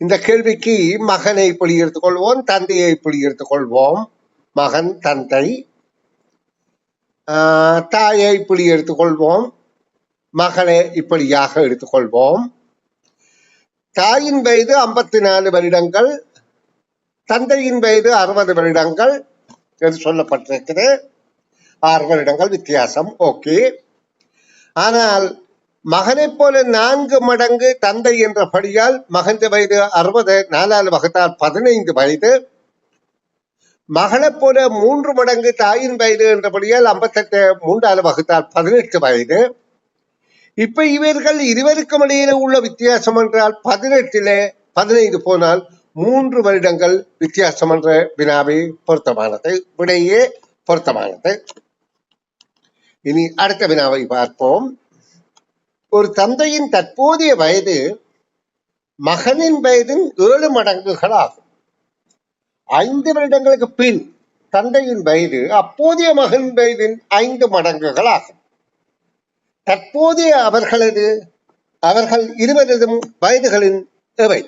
இந்த கேள்விக்கு மகனை இப்படி எடுத்துக்கொள்வோம், தந்தையை இப்படி எடுத்துக்கொள்வோம். மகன் தந்தை. தாயை இப்படி எடுத்துக்கொள்வோம், மகளை இப்படியாக எடுத்துக்கொள்வோம். தாயின் வயது 54 வருடங்கள், தந்தையின் வயது 60 வருடங்கள் என்று சொல்லப்பட்டிருக்கிறது. 6 வருடங்கள் வித்தியாசம். ஓகே. ஆனால் மகனை போல 4 மடங்கு தந்தை என்றபடியால் மகன் வயது 60, 4ஆல் வகுத்தால் 15 வயது. மகளைப் போல 3 மடங்கு தாயின் வயது என்றபடியால் 58 3ஆல் வகுத்தால் 18 வயது. இப்ப இவர்கள் இருவருக்கும் இடையில உள்ள வித்தியாசம் என்றால் 18 15 போனால் 3 வருடங்கள் வித்தியாசம் என்ற வினாவே பொருத்தமானது, விடையே பொருத்தமானது. இனி அடுத்த வினாவை பார்ப்போம். ஒரு தந்தையின் தற்போதைய வயது மகனின் வயதின் 7 மடங்குகள் ஆகும். 5 வருடங்களுக்கு பின் தந்தையின் வயது அப்போதைய மகன் வயதின் 5 மடங்குகள் ஆகும். தற்போதைய அவர்கள் இருவரதும் வயதுகளின் எவை?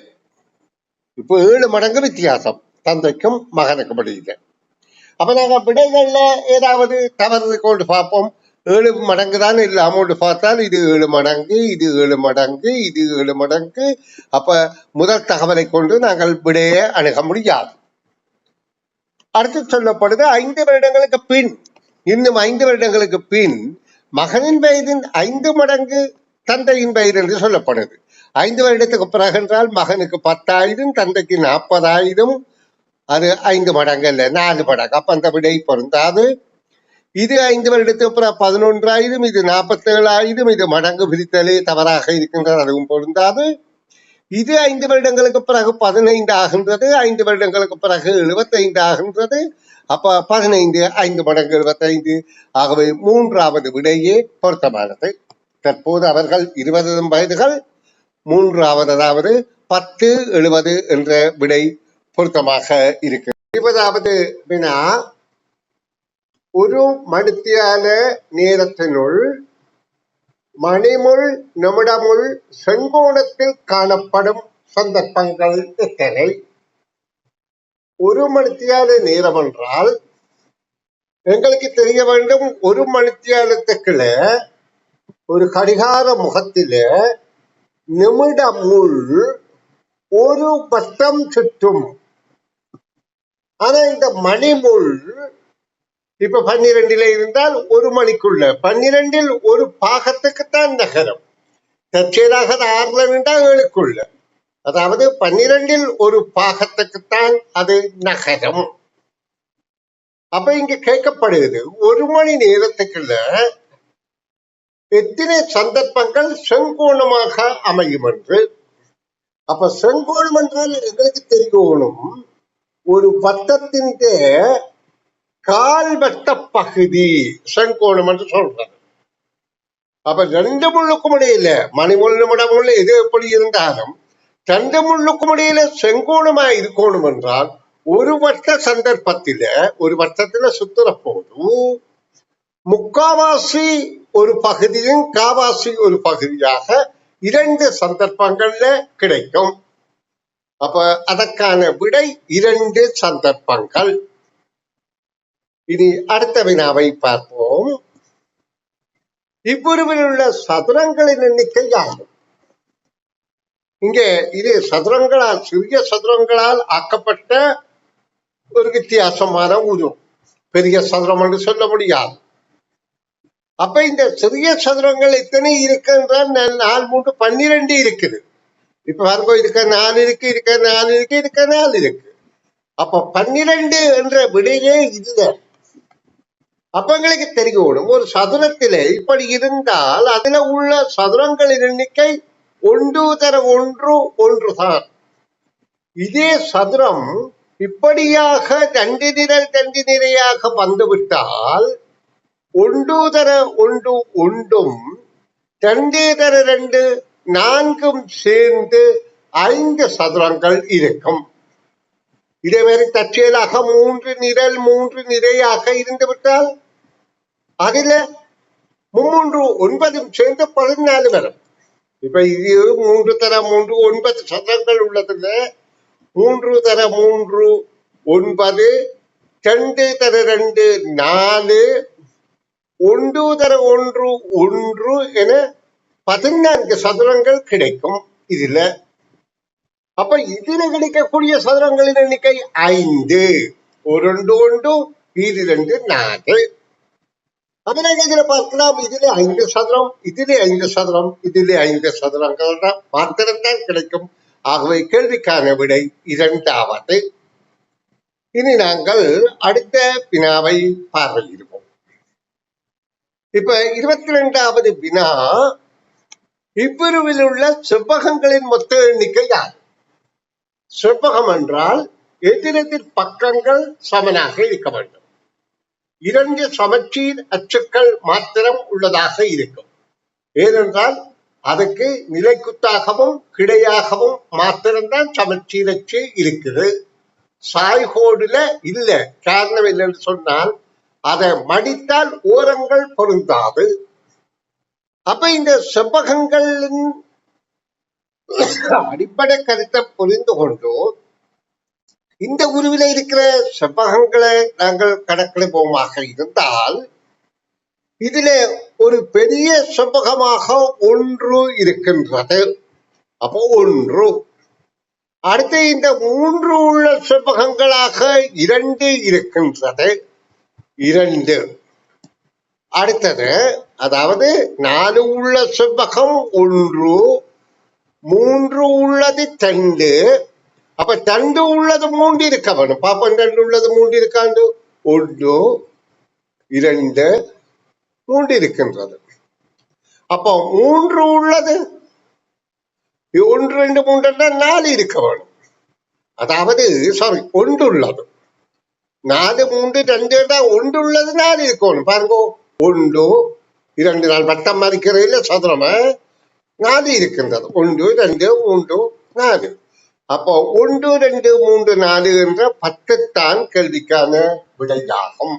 இப்போ 7 மடங்கு வித்தியாசம் தந்தைக்கும் மகனுக்கும் இடையில. அப்ப நாங்க விடைகள்ல ஏதாவது தவறு கொண்டு பார்ப்போம். 7 மடங்கு தான் இல்லாம பார்த்தால் இது 7 மடங்கு, இது 7 மடங்கு, இது 7 மடங்கு. அப்ப முதல் தகவலை கொண்டு நாங்கள் விடையை அணுக முடியாது. அடுத்து சொல்லப்படுது 5 வருடங்களுக்கு பின், இன்னும் 5 வருடங்களுக்கு பின் மகனின் வயதின் 5 மடங்கு தந்தையின் வயது என்று சொல்லப்படுது. 5 வருடத்துக்கு பிறகு என்றால் மகனுக்கு 10,000, தந்தைக்கு 40,000. அது 5 மடங்கு அல்ல, 4 மடங்கு. அப்ப அந்த விடை பொருந்தாது. இது 5 வருடத்துக்கு பிறகு 11,000, இது 47,000. இது மடங்கு பிரித்தலே தவறாக இருக்கின்றது, அதுவும் பொருந்தாது. இது 5 வருடங்களுக்கு பிறகு 15 ஆகின்றது, 5 வருடங்களுக்கு பிறகு 75 ஆகின்றது. அப்ப 15 5 மடங்கு 75. ஆகவே 3வது விடையே பொருத்தமானது. தற்போது அவர்கள் 20 வயதுகள், 3வது அதாவது 10 70 என்ற விடை பொருத்தமாக இருக்கு. 20வது வினா, ஒரு மணித்தியால நேரத்தினுள் மணிமுள் நிமிடமுள் செங்கோணத்தில் காணப்படும் சந்தர்ப்பங்கள் எத்தனை? ஒரு மணித்தியால நேரம் என்றால் எங்களுக்கு தெரிய வேண்டும், ஒரு மணித்தியாலத்துக்குள்ள ஒரு கடிகார முகத்தில நிமிடமுள் ஒரு வட்டம் சுற்றும். ஆனா இந்த மணிமுள் இப்ப 12 இருந்தால் ஒரு மணிக்குள்ள 12 ஒரு பாகத்துக்குத்தான் நகரம். தற்செயலாக 6 இருந்தால் 7க்குள்ள, அதாவது 12 ஒரு பாகத்துக்குத்தான் அது நகரம். அப்ப இங்க கேட்கப்படுகிறது ஒரு மணி நேரத்துக்குள்ள எத்தனை சந்தர்ப்பங்கள் செங்கோணமாக அமையும் என்று. அப்ப செங்கோணம் என்றால் எங்களுக்கு தெரியணும், ஒரு வட்டத்தின் கால்வட்ட பகுதி செங்கோணம் என்று சொல்றது. அப்ப 2 முள்ளுக்கும் இடையில மணிமுள் நிமிடமுள்ள எது எப்படி இருந்தாலும் 2 முள்ளுக்கும் இடையில செங்கோணமா இருக்கணும் என்றால் ஒரு வட்ட சந்தர்ப்பத்தில, ஒரு வட்டத்தில சுத்துற போது முக்காவாசி ஒரு பகுதியும் காவாசி ஒரு பகுதியாக 2 சந்தர்ப்பங்கள்ல கிடைக்கும். அப்ப அதற்கான விடை 2 சந்தர்ப்பங்கள். இனி அடுத்த வினாவை பார்ப்போம். இவ்வுருவில் உள்ள சதுரங்களின் எண்ணிக்கை ஆகும். இங்கே இது சதுரங்களால், சிறிய சதுரங்களால் ஆக்கப்பட்ட ஒரு வித்தியாசமான உரு, பெரிய சதுரம் என்று சொல்ல முடியாது. அப்ப இந்த சிறிய சதுரங்கள் எத்தனை இருக்குன்றால் 4 3 12 இருக்குது. இப்ப பாருங்க, இருக்க 4 இருக்கு, இருக்க 4 இருக்கு, இருக்க 4 இருக்கு. அப்ப 12 என்ற விடையே இதுதான். அப்ப எங்களுக்கு தெரியணும், ஒரு சதுரத்திலே இப்படி இருந்தால் அதுல உள்ள சதுரங்களின் எண்ணிக்கை 1 தர 1 1 தான். இதே சதுரம் இப்படியாக 2 நிரல் 2 நிரையாக வந்துவிட்டால் 1 தர 1 1ம் 2 தர 2 4ம் சேர்ந்து 5 சதுரங்கள் இருக்கும். இதே மாதிரி தற்செயலாக 3 நிரல் 3 நிறையாக இருந்து விட்டால் அதுல 3 9ம் சேர்ந்து 14 வரும். இப்ப இது 3 தர 3 9 சதுரங்கள் உள்ளதுல 3 தர 3 9, 2 தர 2 4, 1 தர 1 1 என 14 சதுரங்கள் கிடைக்கும் இதுல. அப்ப இதுல கிடைக்கக்கூடிய சதுரங்களின் எண்ணிக்கை 5. 1 1 இது 2 4. அப்ப நாங்க இதுல பார்க்கலாம், இதுல 5 சதுரம், இதுல 5 சதுரம், இதுல 5 சதுரங்கள் தான் மாத்திரம்தான் கிடைக்கும். ஆகவே கேள்விக்கான விடை 2வது. இனி நாங்கள் அடுத்த வினாவை பார்வையிடுவோம். இப்ப 22வது வினா, இவ்வுருவில் உள்ள செவ்வகங்களின் மொத்த எண்ணிக்கை யார்? செவ்வகம் என்றால் எதிரெதிர் பக்கங்கள் சமனாக இருக்க வேண்டும். 2 சமச்சீர் அச்சுக்கள் மாத்திரம் உள்ளதாக இருக்கும். ஏனென்றால் அதுக்கு நிலைக்குத்தாகவும் கிடையாகவும் மாத்திரம்தான் சமச்சீர் அச்சு இருக்குது. சாய்கோடுல இல்ல. காரணம் என்னன்னு சொன்னால் அதை மடித்தால் ஓரங்கள் பொருந்தாது. அப்ப இந்த செவ்வகங்களின் அடிப்படை கருத்தை புரிந்து கொண்டு இந்த உருவில இருக்கிற செவ்வகங்களை நாங்கள் கணக்கெடுப்போமாக இருந்தால் இதுல ஒரு பெரிய செவ்வகமாக 1 இருக்கின்றது. அப்போ 1. அடுத்து இந்த 3 உள்ள செவ்வகங்களாக 2 இருக்கின்றது. 2. அடுத்தது அதாவது 4 உள்ள செவ்வகம் 1, 3 உள்ளது 2. அப்ப 2 உள்ளது 3 இருக்க வேணும். பாப்போம், 2 உள்ளது 3 இருக்காண்டு. 1, 2, 3 இருக்கின்றது. அப்போ 3 உள்ளது 1, 2, 3 4 இருக்க வேணும். அதாவது சாரி 1 உள்ளது 4, 3, 2 1 உள்ளது 4 இருக்கணும். பாருங்க, 1, 2 நாள் வட்டம் மறிக்கிறதுல சதுரமா 4 இருக்கின்றது. 1, 2, 3, 4. அப்போ 1, 2, 3, 4 என்ற 10 தான் கேள்விக்கான விடையாகும்.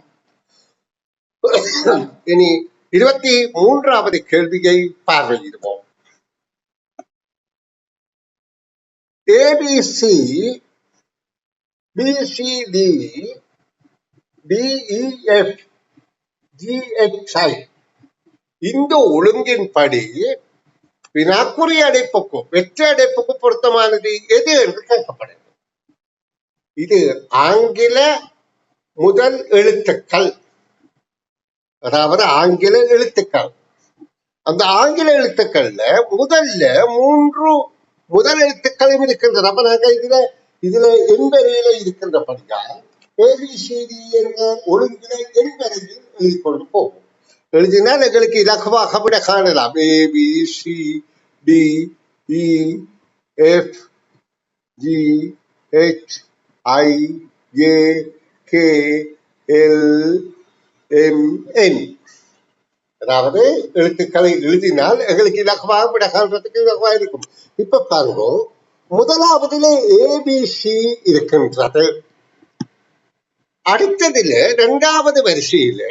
இனி 23வது கேள்வியை பார்வையிடுவோம். ABC, BCD, DEF, GHI இந்த ஒழுங்கின்படி வினாக்குறி அடைப்புக்கு வெற்று அடைப்புக்கு பொருத்தமானது எது என்று கேட்கப்படுகிறது. இது ஆங்கில முதல் எழுத்துக்கள், அதாவது ஆங்கில எழுத்துக்கள். அந்த ஆங்கில எழுத்துக்கள்ல முதல்ல 3 முதல் எழுத்துக்களும் இருக்கின்றது. அப்ப நாங்க இதுல எண்பறையில இருக்கின்றபடியால் ABCD என்ற ஒழுங்கில எண்பறையில் எழுதி கொண்டு போகும். எழுதினால் எங்களுக்கு இலகுவாக விட காணலாம். ABCDEFGHIJKLMN. அதாவது எழுத்துக்களை எழுதினால் எங்களுக்கு இலகுவாக விட காண்றதுக்கு இலகுவாக இருக்கும். இப்ப பாருங்க, முதலாவதுல ABC இருக்கின்றது. அடுத்ததுல 2வது வரிசையில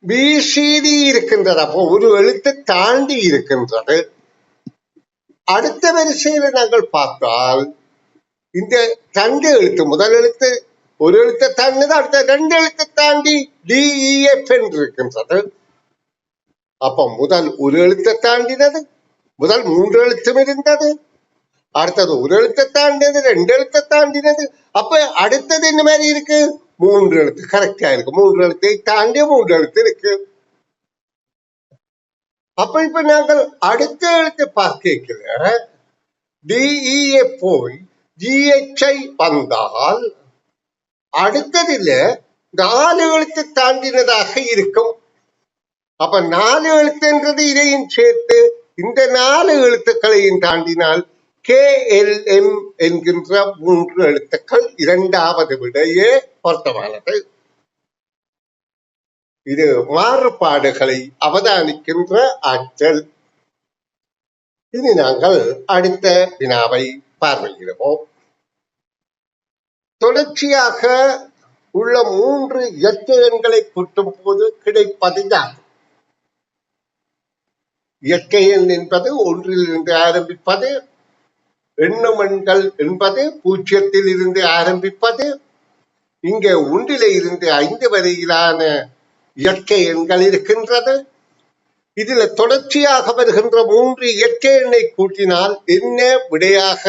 BCD இருக்கின்றது. அப்போ ஒரு எழுத்து தாண்டி இருக்கின்றது. அடுத்த வரிசையில நாங்கள் பார்த்தால் இந்த 2 எழுத்து, முதல் எழுத்து ஒரு எழுத்தை தாண்டினது, அடுத்த 2 எழுத்தை தாண்டி DEF என்று இருக்கின்றது. அப்ப முதல் ஒரு எழுத்தை தாண்டினது, முதல் 3 எழுத்தும் இருந்தது, அடுத்தது ஒரு எழுத்தை தாண்டினது, 2 எழுத்தை தாண்டினது. அப்ப அடுத்தது என்ன மாதிரி இருக்கு? 3 எழுத்து. கரெக்டா இருக்கு. 3 எழுத்தை தாண்டி 3 எழுத்து இருக்கு. அப்ப இப்ப நாங்கள் அடுத்த எழுத்து பார்க்கல DEF போய் GHI வந்தால் அடுத்ததுல 4 எழுத்து தாண்டினதாக இருக்கும். அப்ப 4 எழுத்துன்றது இதையும் சேர்த்து இந்த 4 எழுத்துக்களையும் தாண்டினால் KLM என்கின்ற 3 எழுத்துக்கள் 2வது விடையே பொருத்தமானது. இது மாறுபாடுகளை அவதானிக்கின்ற ஆற்றல். இனி நாங்கள் அடுத்த வினாவை பார்வையிடுவோம். தொடர்ச்சியாக உள்ள 3 இயற்கை எண்களை கூட்டும் போது கிடைப்பது யார்? இயற்கை எண் என்பது 1லிருந்து ஆரம்பிப்பது, எண்ணும் எண்கள் என்பது 0ல் இருந்து ஆரம்பிப்பது. இங்க 1ல இருந்து 5 வரையிலான இயற்கை எண்கள் இருக்கின்றது. இதுல தொடர்ச்சியாக வருகின்ற 3 இயற்கை எண்ணை கூட்டினால் என்ன விடையாக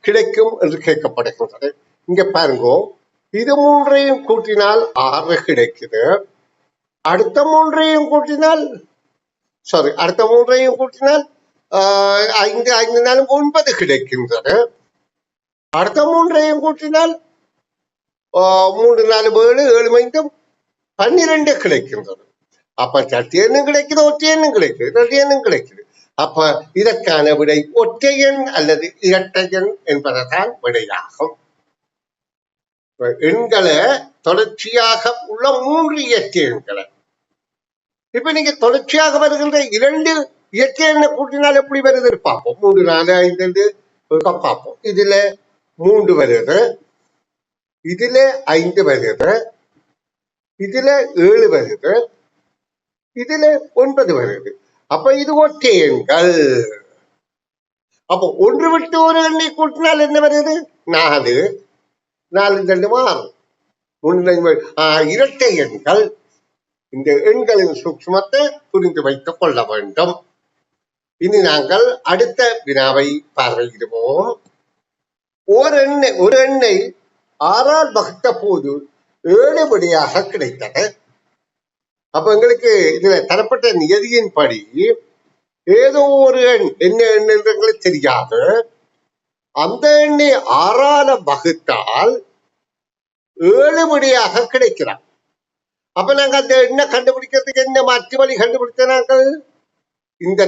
கிடைக்கும் என்று கேட்கப்படுகின்றது. இங்க பாருங்க, இது 3ஐயும் கூட்டினால் 6 கிடைக்குது. அடுத்த 3ஐயும் கூட்டினால் 5 5 9 கிடைக்கின்றது. அடுத்த 3ஐயும் கூட்டினால் 3 4 7 7 5 12 கிடைக்கின்றது. அப்ப சட்டி எண்ணும் கிடைக்குது, ஒற்றை எண்ணும் கிடைக்குது, இரட்டை எண்ணும் கிடைக்குது. அப்ப இதற்கான விடை ஒற்றையன் அல்லது இரட்டையன் என்பதுதான் விடையாகும். எண்களை தொடர்ச்சியாக உள்ள 3 இயற்கை எண்களை இப்ப நீங்க தொடர்ச்சியாக வருகின்ற 2 இயற்கை எண்ணை கூட்டினால் எப்படி வருது பார்ப்போம். 3 4 5 பார்ப்போம். இதுல 3 வருது, இதுல 5 வருது, இதுல 7 வருது, இதுல 9 வருது. அப்ப இது ஒற்றை எண்கள். அப்போ ஒன்று விட்டு ஒரு எண்ணை கூட்டினால் என்ன வருது? 4 4 2 6 3 இரட்டை எண்கள். இந்த எண்களின் சூக்ஷ்மத்தை புரிந்து வைத்துக் கொள்ள வேண்டும். இனி நாங்கள் அடுத்த வினாவை பார்வையிடுவோம். ஒரு எண்ணை 6ஆல் வகுத்த போது 7 விடையாக கிடைத்தது. அப்ப எங்களுக்கு இதுல தரப்பட்ட நியதியின்படி ஏதோ ஒரு எண் என்ன எண் என்று எங்களுக்கு தெரியாது. அந்த எண்ணை 6ஆல வகுத்தால் 7 விடையாக கிடைக்கிறார். அப்ப நாங்க அந்த எண்ணை கண்டுபிடிக்கிறதுக்கு என்ன மாற்று வழி கண்டுபிடிச்ச நாங்கள் இந்த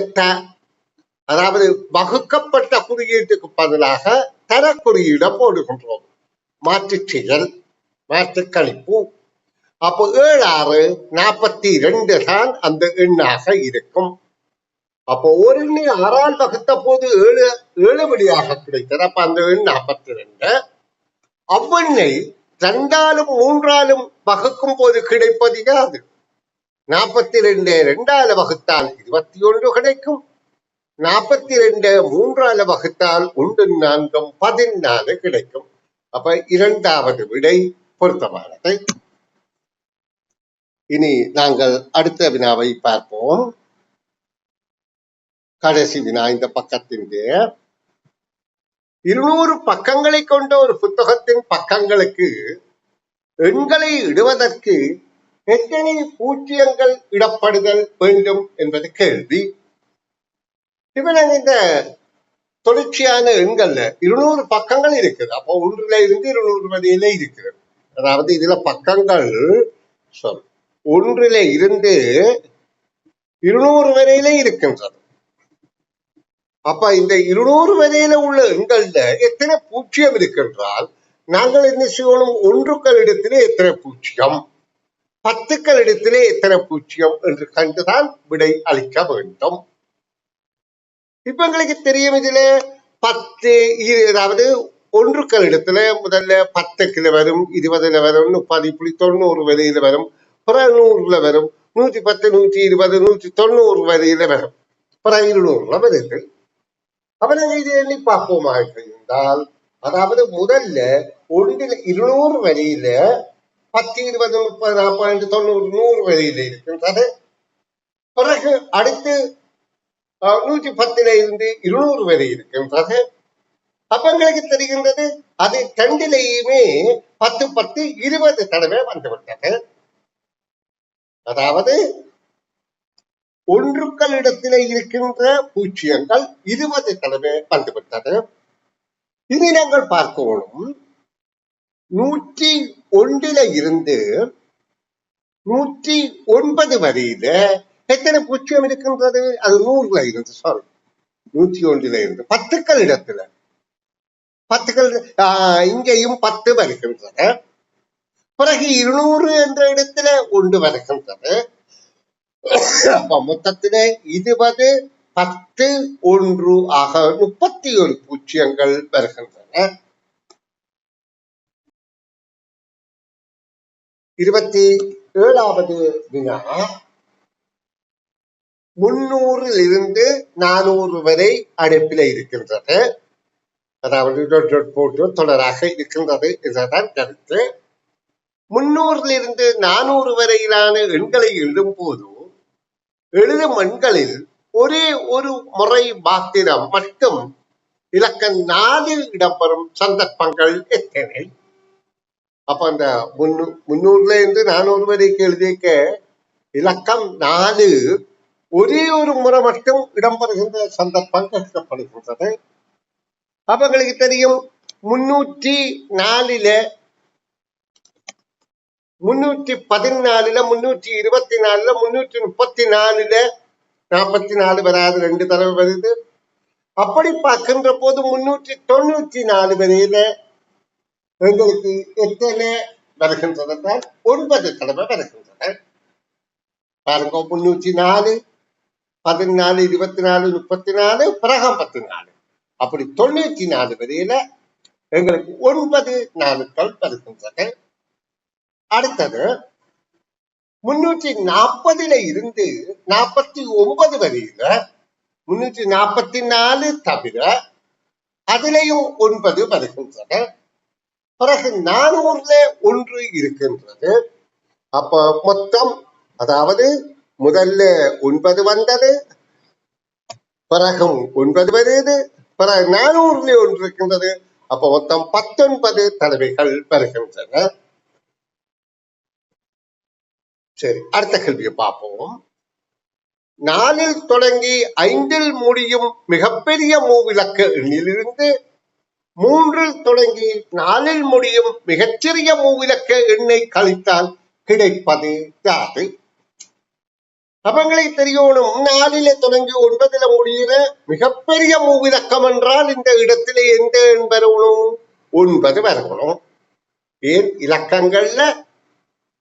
அதாவது வகுக்கப்பட்ட குறியீட்டுக்கு பதிலாக தர குறியீட போடுகின்றோம். மாற்று செயல், மாற்று கணிப்பு. அப்போ 7 6 42 தான் அந்த எண்ணாக இருக்கும். அப்போ ஒரு எண்ணை 6ஆல் வகுத்த போது 7 விடையாக கிடைத்தது. அப்ப அந்த எண் 42. அவ்வெண்ணை 2ஆலும் 3ஆலும் வகுக்கும் போது கிடைப்பது யாது? 42 2ஆல வகுத்தால் 21 கிடைக்கும். 42 3ஆல வகுத்தால் 1 4 14 கிடைக்கும். அப்ப 2வது விடை பொருத்தமானது. இனி நாங்கள் அடுத்த வினாவை பார்ப்போம். கடைசி வினா இந்த பக்கத்தின் 200 பக்கங்களை கொண்ட ஒரு புத்தகத்தின் பக்கங்களுக்கு எண்களை இடுவதற்கு எத்தனை பூஜ்ஜியங்கள் இடப்படுதல் வேண்டும் என்பது கேள்வி. இப்ப நாங்க இந்த தொடர்ச்சியான எண்கள்ல 200 பக்கங்கள் இருக்குது. அப்போ 1ல இருந்து 200 வரையில இருக்குது. அதாவது இதுல பக்கங்கள் 1ல இருந்து 200 வரையில இருக்கின்றது. அப்ப இந்த 200 வரையில உள்ள எண்கள்ல எத்தனை பூஜ்ஜியம் இருக்கின்றால் நாங்கள் என்ன செய்யணும்? 1க்கள் இடத்திலே எத்தனை பூஜ்ஜியம், 10க்கள் இடத்திலே எத்தனை பூஜ்ஜியம் என்று கண்டுதான் விடை அளிக்க வேண்டும். இப்ப எங்களுக்கு தெரியும் இதுல 10 அதாவது 1க்கள் இடத்துல முதல்ல 10க்குல வரும், 20ல வரும், 30 இப்படி 90 வரையில வரும், பிறகு 100ல வரும், 110 120 190 வரையில வரும், பிறகு 200ல வருது. அப்ப நாங்க இது எண்ணி பார்ப்போமா இருந்தால், அதாவது முதல்ல 1ல் 200 வரையில 10 20 30 40 90 100 வரையில இருக்கின்றது. பிறகு அடுத்து 110ல இருந்து 200 வரை இருக்கின்றது. அப்ப எங்களுக்கு தெரிகின்றது அது 2லையுமே 10 10 20 தடவை வந்துவிட்டது. அதாவது 1க்கள் இடத்திலே இருக்கின்ற பூஜ்ஜியங்கள் 20 தடவை வந்துவிட்டது. இனி நாங்கள் பார்க்கணும் 101ல இருந்து 109 வரையில எத்தனை பூஜ்ஜியம் இருக்கின்றது? அது 100ல இருந்து 101ல இருந்து 10க்கள் இடத்துல 10க்கள் இங்கேயும் 10 வருகின்றது. பிறகு 200 என்ற இடத்துல 1 வருகின்றது. அப்ப மொத்தத்தில 20 10 1 ஆக 31 பூஜ்ஜியங்கள் வருகின்றன. 27வது வினா 300ல் இருந்து 400 வரை அடுப்பில இருக்கின்றது. அதாவது போட்டு தொடராக இருக்கின்றது என்றுதான் கருத்து. 300ல் இருந்து 400 வரையிலான எண்களை எழுதும் போது எழுதும் எண்களில் ஒரே ஒரு முறை மாத்திரம் மட்டும் இலக்கம் 4 இடம்பெறும் சந்தர்ப்பங்கள் எத்தனை? அப்ப அந்த 300ல இருந்து 400 வரைக்கும் எழுதிக்க இலக்கம் 4 ஒரே ஒரு முறை மட்டும் இடம்பெறுகின்ற சந்தர்ப்பம் கேட்கப்படுகின்றது. அப்ப எங்களுக்கு தெரியும் 304ல 314, 324, 334, 44 வராது, 2 தடவை வருது. அப்படி பார்க்கின்ற போது 394 வரையில எங்களுக்கு எத்தனை வருகின்றது? 9 தடவை வருகின்றன. பாருங்க, 304, 14, 24, 34, பிறகம் 14, அப்படி 94 வரையில எங்களுக்கு 9 நாட்கள் வருகின்றன. அடுத்தது 340 இருந்து 49 வரையில 344 தவிர அதிலையும் 9 வருகின்றன. பிறகு 400 1 இருக்கின்றது. அப்ப மொத்தம், அதாவது முதல்ல 9 வந்தது, பிறகும் 9 வருது, பிறகு 400 1 இருக்கின்றது. அப்ப மொத்தம் 19 தடவைகள் வருகின்றன. சரி, அடுத்த கேள்வியை பார்ப்போம். 4 தொடங்கி 5 முடியும் மிகப்பெரிய மூவிலக்க எண்ணிலிருந்து 3 தொடங்கி 4 முடியும் மிகச்சிறிய மூவிலக்க எண்ணை கழித்தால் கிடைப்பது யாது? அவங்களுக்கு தெரியணும், 4 தொடங்கி 9 முடிகிற மிகப்பெரிய மூவிலக்கம் என்றால் இந்த இடத்துல எந்த எண் வரணும்? 9 வரணும். ஏன், இலக்கங்கள்ல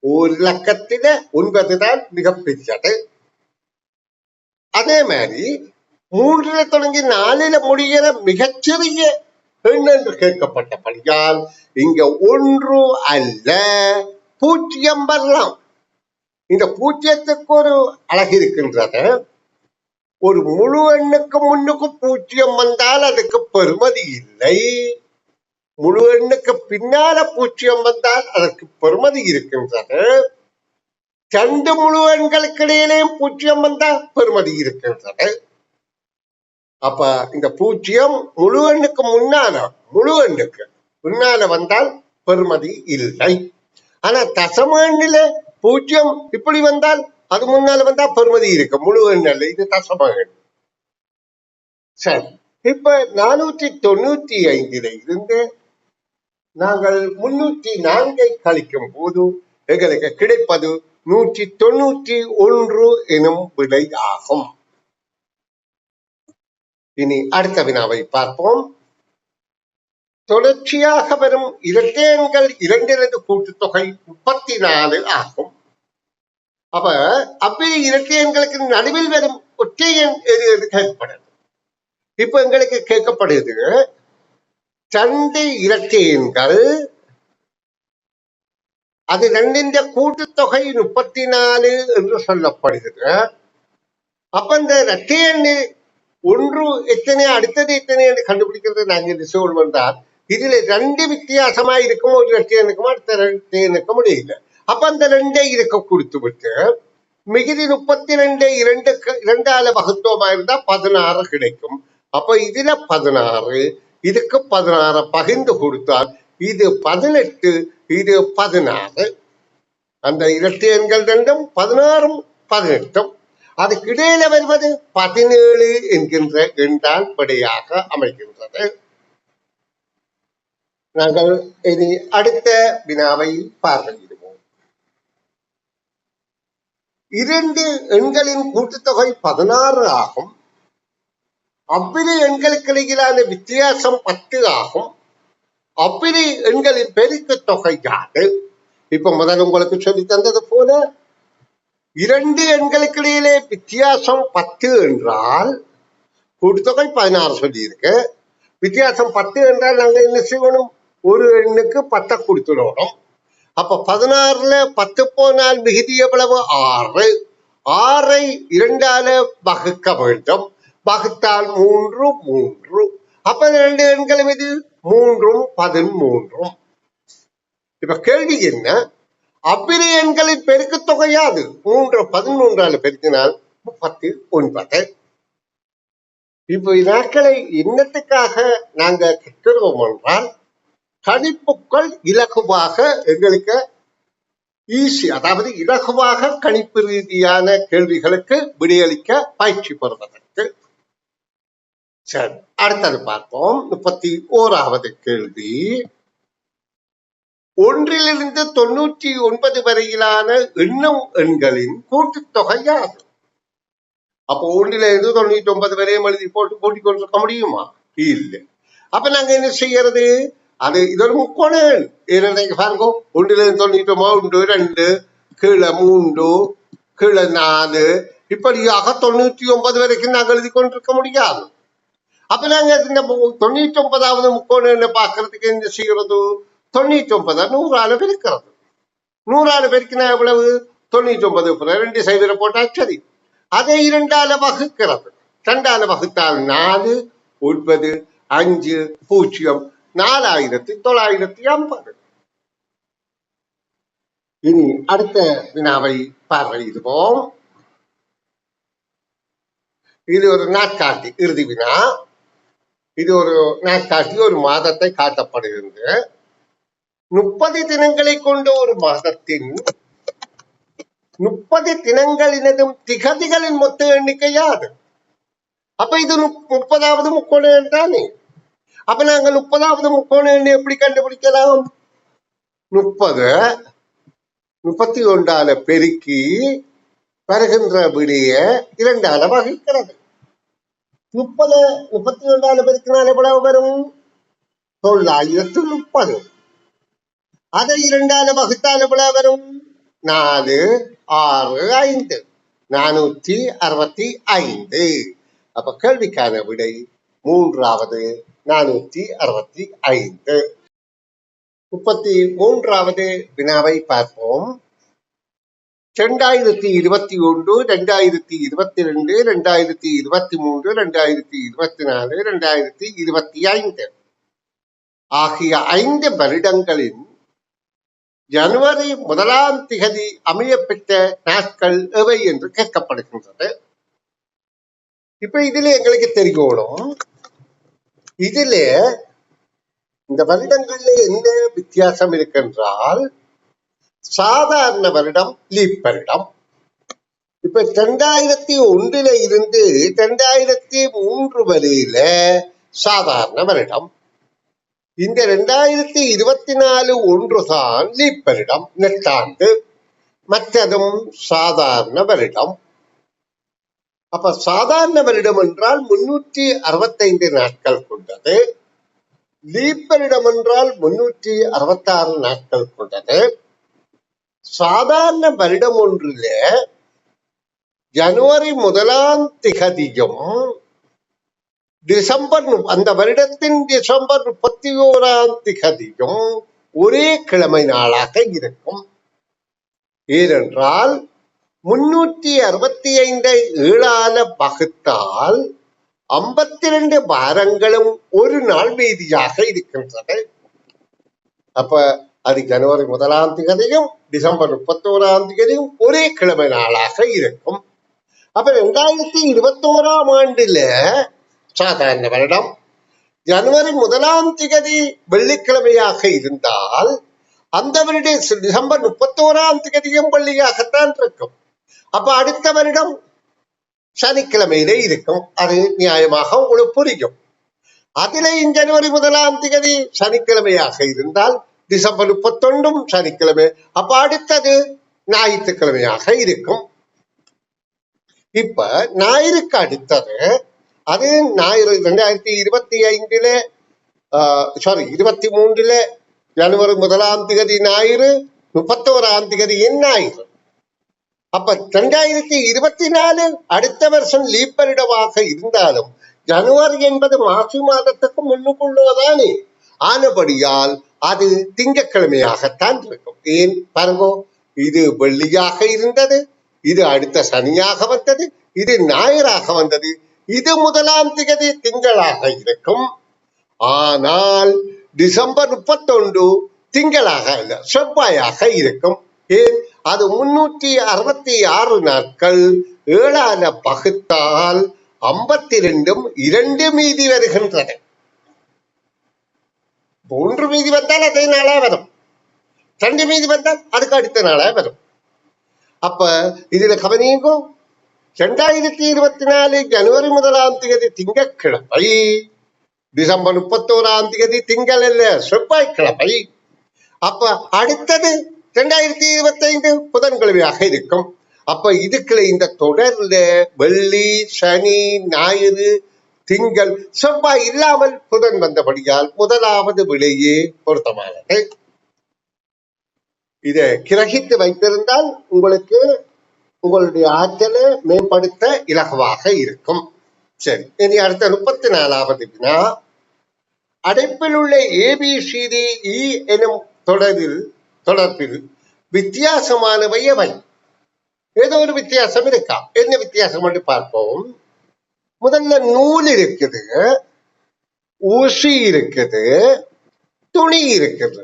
ஒரு இலக்கத்தில 9 தான் மிகப்பெரியது. அதே மாதிரி 3 தொடங்கி 4 முடிகிற மிகச்சிறிய எண் என்று கேட்கப்பட்டபடியால் இங்க 1 அல்ல 0 வரலாம். இந்த 0த்துக்கு ஒரு அழகு இருக்கின்றது. ஒரு முழு எண்ணுக்கு முன்னுக்கு 0 வந்தால் அதுக்கு பெறுமதி இல்லை. முழு எண்ணுக்கு பின்னால 0 வந்தால் அதற்கு பெறுமதி இருக்கின்றது. 2 முழு எண்களுக்கு இடையிலேயும் 0 வந்தால் பெறுமதி இருக்கின்றது. அப்ப இந்த 0 முழு எண்ணுக்கு முன்னால வந்தால் பெறுமதி இல்லை. ஆனா தசம எண்ணில 0 இப்படி வந்தால் அது முன்னால வந்தா பெறுமதி இருக்கு, முழு எண் அல்ல, இது தசம எண். சரி, இப்ப 495 இருந்து நாங்கள் 304 கழிக்கும் போது எங்களுக்கு கிடைப்பது 191 எனும் விடை ஆகும். இனி அடுத்த வினாவை பார்ப்போம். தொடர்ச்சியாக வரும் இரட்டை எண்கள் 2 கூட்டுத்தொகை 34 ஆகும். அப்ப அப்படி இரட்டை எண்களுக்கு நடுவில் வரும் ஒற்றை எண் எது எது கேட்கப்படுது? இப்ப எங்களுக்கு கேட்கப்படுது 2 இரட்டை எண்கள், அது 2 கூட்டுத்தொகை 34 என்று சொல்லப்படுகிறது. அப்ப இந்த இரட்டை எண்ணு ஒன்று எத்தனை, அடுத்தது எத்தனை என்று கண்டுபிடிக்கிறது நாங்க என்ன சொல்வோம் என்றால், இதுல 2 வித்தியாசமா இருக்கும். ஒரு இரட்டை எண்ணுக்கும் அடுத்த இரட்டை எண்ணுக்கும் முடியல. அப்ப அந்த 2 இருக்க கொடுத்து விட்டு மிகுதி 32 2ஆல வகுத்தோமா இருந்தா 16 கிடைக்கும். அப்ப இதுல 16, இதுக்கு 16 பகிர்ந்து கொடுத்தால் இது 18, இது 16. அந்த இரட்டை எண்கள் 2ம் 16ம் 18ம். அதுக்கு இடையில வருவது 17 என்கின்ற எண்தான் விடையாக அமைகின்றது. நாங்கள் இனி அடுத்த வினாவை பார்வையிடுவோம். 2 எண்களின் கூட்டுத்தொகை 16 ஆகும். அவ்விரு எண்களுக்கு இடையிலான வித்தியாசம் 10 ஆகும். அவ்விரு எண்களின் பெருக்க தொகை யாது? இப்ப முதல் உங்களுக்கு சொல்லி தந்தது போல 2 எண்களுக்கு இடையிலே வித்தியாசம் 10 என்றால் கூட்டுத்தொகை 16 சொல்லியிருக்கு. வித்தியாசம் 10 என்றால் நாங்க என்ன செய்யணும்? ஒரு எண்ணுக்கு 10 கொடுத்துடணும். அப்ப 16ல 10 போனால் மிகுதி எவ்வளவு? 6. 6ஐ 2ஆல வகுக்க வேண்டும். வகுத்தால் 3 3. அப்ப 2 எண்களும் இது 3ம் 13. இப்ப கேள்வி என்ன? அவ்விரு எண்களின் பெருக்கு தொகையாது 3 13ஆல பெருக்கினால் 39. இப்ப நாட்களை என்னத்துக்காக நாங்க கற்கிறோம் என்றால், கணிப்புகள் இலகுவாக எங்களுக்கு ஈஸி, அதாவது இலகுவாக கணிப்பு ரீதியான கேள்விகளுக்கு விடையளிக்க பயிற்சி பெறுவதற்கு. சரி, அடுத்தது பார்ப்போம். 31வது கேள்வி. ஒன்றிலிருந்து 99 வரையிலான எண்ணும் எண்களின் கூட்டுத்தொகை யாது? அப்போ ஒன்றிலிருந்து 99 வரையும் எழுதி போட்டு கூட்டிக் கொண்டிருக்க முடியுமா? இல்லை. அப்ப நாங்க என்ன செய்யறது? அது இது ஒரு முக்கோண எண். ஏன்னு பாருங்க, ஒன்றிலிருந்து 99 2 கீழே 3 கீழே 4 இப்படியாக 99 வரைக்கும் நாங்கள் எழுதி கொண்டிருக்க முடியாது. அப்ப நாங்க இந்த 99வது முக்கோண எண்ணை பார்க்கறதுக்கு என்ன செய்யறது? 99 100ஆல பெருக்கிறது. 100ஆல பெருக்கினா எவ்வளவு? 99 2 சைவரை போட்டா சரி. அதை 2ஆல வகுக்கிறது. 2ஆல வகுத்தால் 4 9 5 0 4950. இனி அடுத்த வினாவை பார்வையிடுவோம். இது ஒரு நாட்காட்டி, இறுதி வினா. இது ஒரு நாட்காட்டி, ஒரு மாதத்தை காட்டப்படுகிறது. 30 தினங்களை கொண்ட ஒரு மாதத்தின் 30 தினங்களினதும் திகதிகளின் மொத்த எண்ணிக்கை யாது? அப்ப இது 30வது முக்கோண எண் தானே. அப்ப நாங்க 30வது முக்கோண எண்ணை எப்படி கண்டுபிடிக்கலாம்? 30 31ஆல பெருக்கி வருகின்ற விடைய 2ஆல வகுக்கிறது. 30 31ஆல பெருக்கினால் எவ்வளவு வரும்? 930. அதை 2ஆல வகுத்தால் எவ்வளவு வரும்? 4 6 5 465. அப்ப கேள்விக்கான விடை 3வது 465. 33வது வினாவை பார்ப்போம். 2021 2022 2023 2024 2025 ஆகிய 5 வருடங்களின் ஜனவரி 1ஆம் திகதி அமையப்பெற்ற நாட்கள் எவை என்று கேட்கப்படுகின்றது. இப்ப இதுல எங்களுக்கு தெரியணும், இதுல இந்த வருடங்கள்ல என்ன வித்தியாசம் இருக்கின்றால், சாதாரண வருடம் லீப் வருடம். இப்ப 2001 இருந்து 2003 வரையில சாதாரண வருடம். இந்த 2024 ஒன்றுதான் லீப் வருடம், நெட்டாண்டு. மற்றதும் சாதாரண வருடம். அப்ப சாதாரண வருடம் என்றால் 365 நாட்கள் கொண்டது. லீப் வருடம் என்றால் 366 நாட்கள் கொண்டது. சாதாரண வருடம் ஒன்றில ஜனவரி 1ஆம் திகதியும் அந்த வருடத்தின் டிசம்பர் 31ஆம் திகதியும் ஒரே கிழமை நாளாக இருக்கும். ஏனென்றால் 365 7ஆல வகுத்தால் 52 வாரங்களும் ஒரு நாள் மீதியாக இருக்கின்றது. அப்ப அது ஜனவரி 1ஆம் திகதியும் டிசம்பர் 31ஆம் திகதியும் ஒரே கிழமை நாளாக இருக்கும். அப்ப 2021ஆம் ஆண்டுல சாதாரண வருடம் ஜனவரி 1ஆம் திகதி வெள்ளிக்கிழமையாக இருந்தால் அந்த வருட டிசம்பர் 31ஆம் திகதியும் வெள்ளியாகத்தான் இருக்கும். அப்ப அடுத்த வருடம் சனிக்கிழமையிலே இருக்கும். அது நியாயமாக உங்களுக்கு புரியும். அதிலேயும் ஜனவரி 1ஆம் திகதி சனிக்கிழமையாக இருந்தால் டிசம்பர் 31 சனிக்கிழமை. அப்ப அடுத்தது ஞாயிற்றுக்கிழமையாக இருக்கும். இப்ப ஞாயிறுக்கு அடுத்தது அது ஞாயிறு 2025 23 ஜனவரி 1ஆம் திகதி ஞாயிறு, 31ஆம் திகதி ஞாயிறு. அப்ப 2024 அடுத்த வருஷம் லீப் வருடமாக இருந்தாலும் ஜனவரி என்பது மாசி மாதத்துக்கு முன்னுக்குள்ளதானே. ஆனபடியால் அது திங்கட்கிழமையாகத்தான் இருக்கும். ஏன் பாருங்க, இது வெள்ளியாக இருந்தது, இது அடுத்த சனியாக வந்தது, இது ஞாயிறாக வந்தது, இது 1ஆம் திகதி திங்களாக இருக்கும். ஆனால் டிசம்பர் 31 திங்களாக இல்ல, செவ்வாயாக இருக்கும். ஏன்? அது 366 நாட்கள் 7ஆல பகுத்தால் 52 2 மீதி வருகின்றது. 1 மீதி வந்தால் அதே நாளா வரும், 2 மீதி வந்தால் அதுக்கு அடுத்த நாளா வரும். அப்ப இதுல கவனிங்க, 2024 ஜனவரி 1ஆம் திகதி திங்கட்கிழமை, டிசம்பர் 31ஆம் திகதி திங்கள் அல்ல, செவ்வாய்க்கிழமை. அப்ப அடுத்தது 2025 புதன்கிழமையாக இருக்கும். அப்ப இதுக்குள்ள இந்த தொடர்ல வெள்ளி, சனி, ஞாயிறு, திங்கள், செவ்வாய் இல்லாமல் புதன் வந்தபடியால் முதலாவது விலையே பொருத்தமானது. இதை கிரகித்து வைத்திருந்தால் உங்களுக்கு உங்களுடைய ஆற்றலை மேம்படுத்த இலகுவாக இருக்கும். சரி, இனி அடுத்த 34வது வினா. அடைப்பில் உள்ள ABCDE எனும் தொடர்பில் வித்தியாசமானவை எவை? ஏதோ ஒரு வித்தியாசம் இருக்கா? என்ன வித்தியாசம் என்று பார்ப்போம். முதல்ல நூல் இருக்குது, ஊசி இருக்குது, துணி இருக்குது.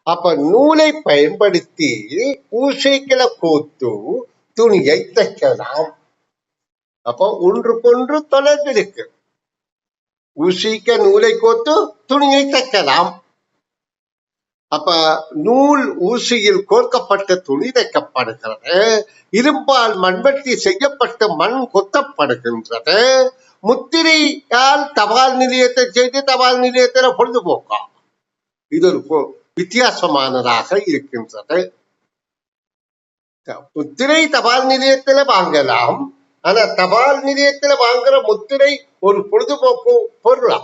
அப்ப நூலை பயன்படுத்தி ஊசிகளை கோத்து துணியை தைக்கலாம். அப்போ ஒன்றுக்கொன்று தொடர்பு இருக்கு. ஊசிக்க நூலை கோத்து துணியை தைக்கலாம். அப்ப நூல் ஊசியில் கோர்க்கப்பட்ட துணி தைக்கப்படுகிறது. இரும்பால் மண்வெட்டி செய்யப்பட்ட மண் கொத்தப்படுகின்றது. முத்திரையால் தபால் நிலையத்தை செய்து தபால் நிலையத்தில் பொழுதுபோக்கா. இது ஒரு வித்தியாசமானதாக இருக்கின்றது. முத்திரை தபால் நிலையத்துல வாங்கலாம். ஆனா தபால் நிலையத்துல வாங்குற முத்திரை ஒரு பொழுதுபோக்கு பொருளா?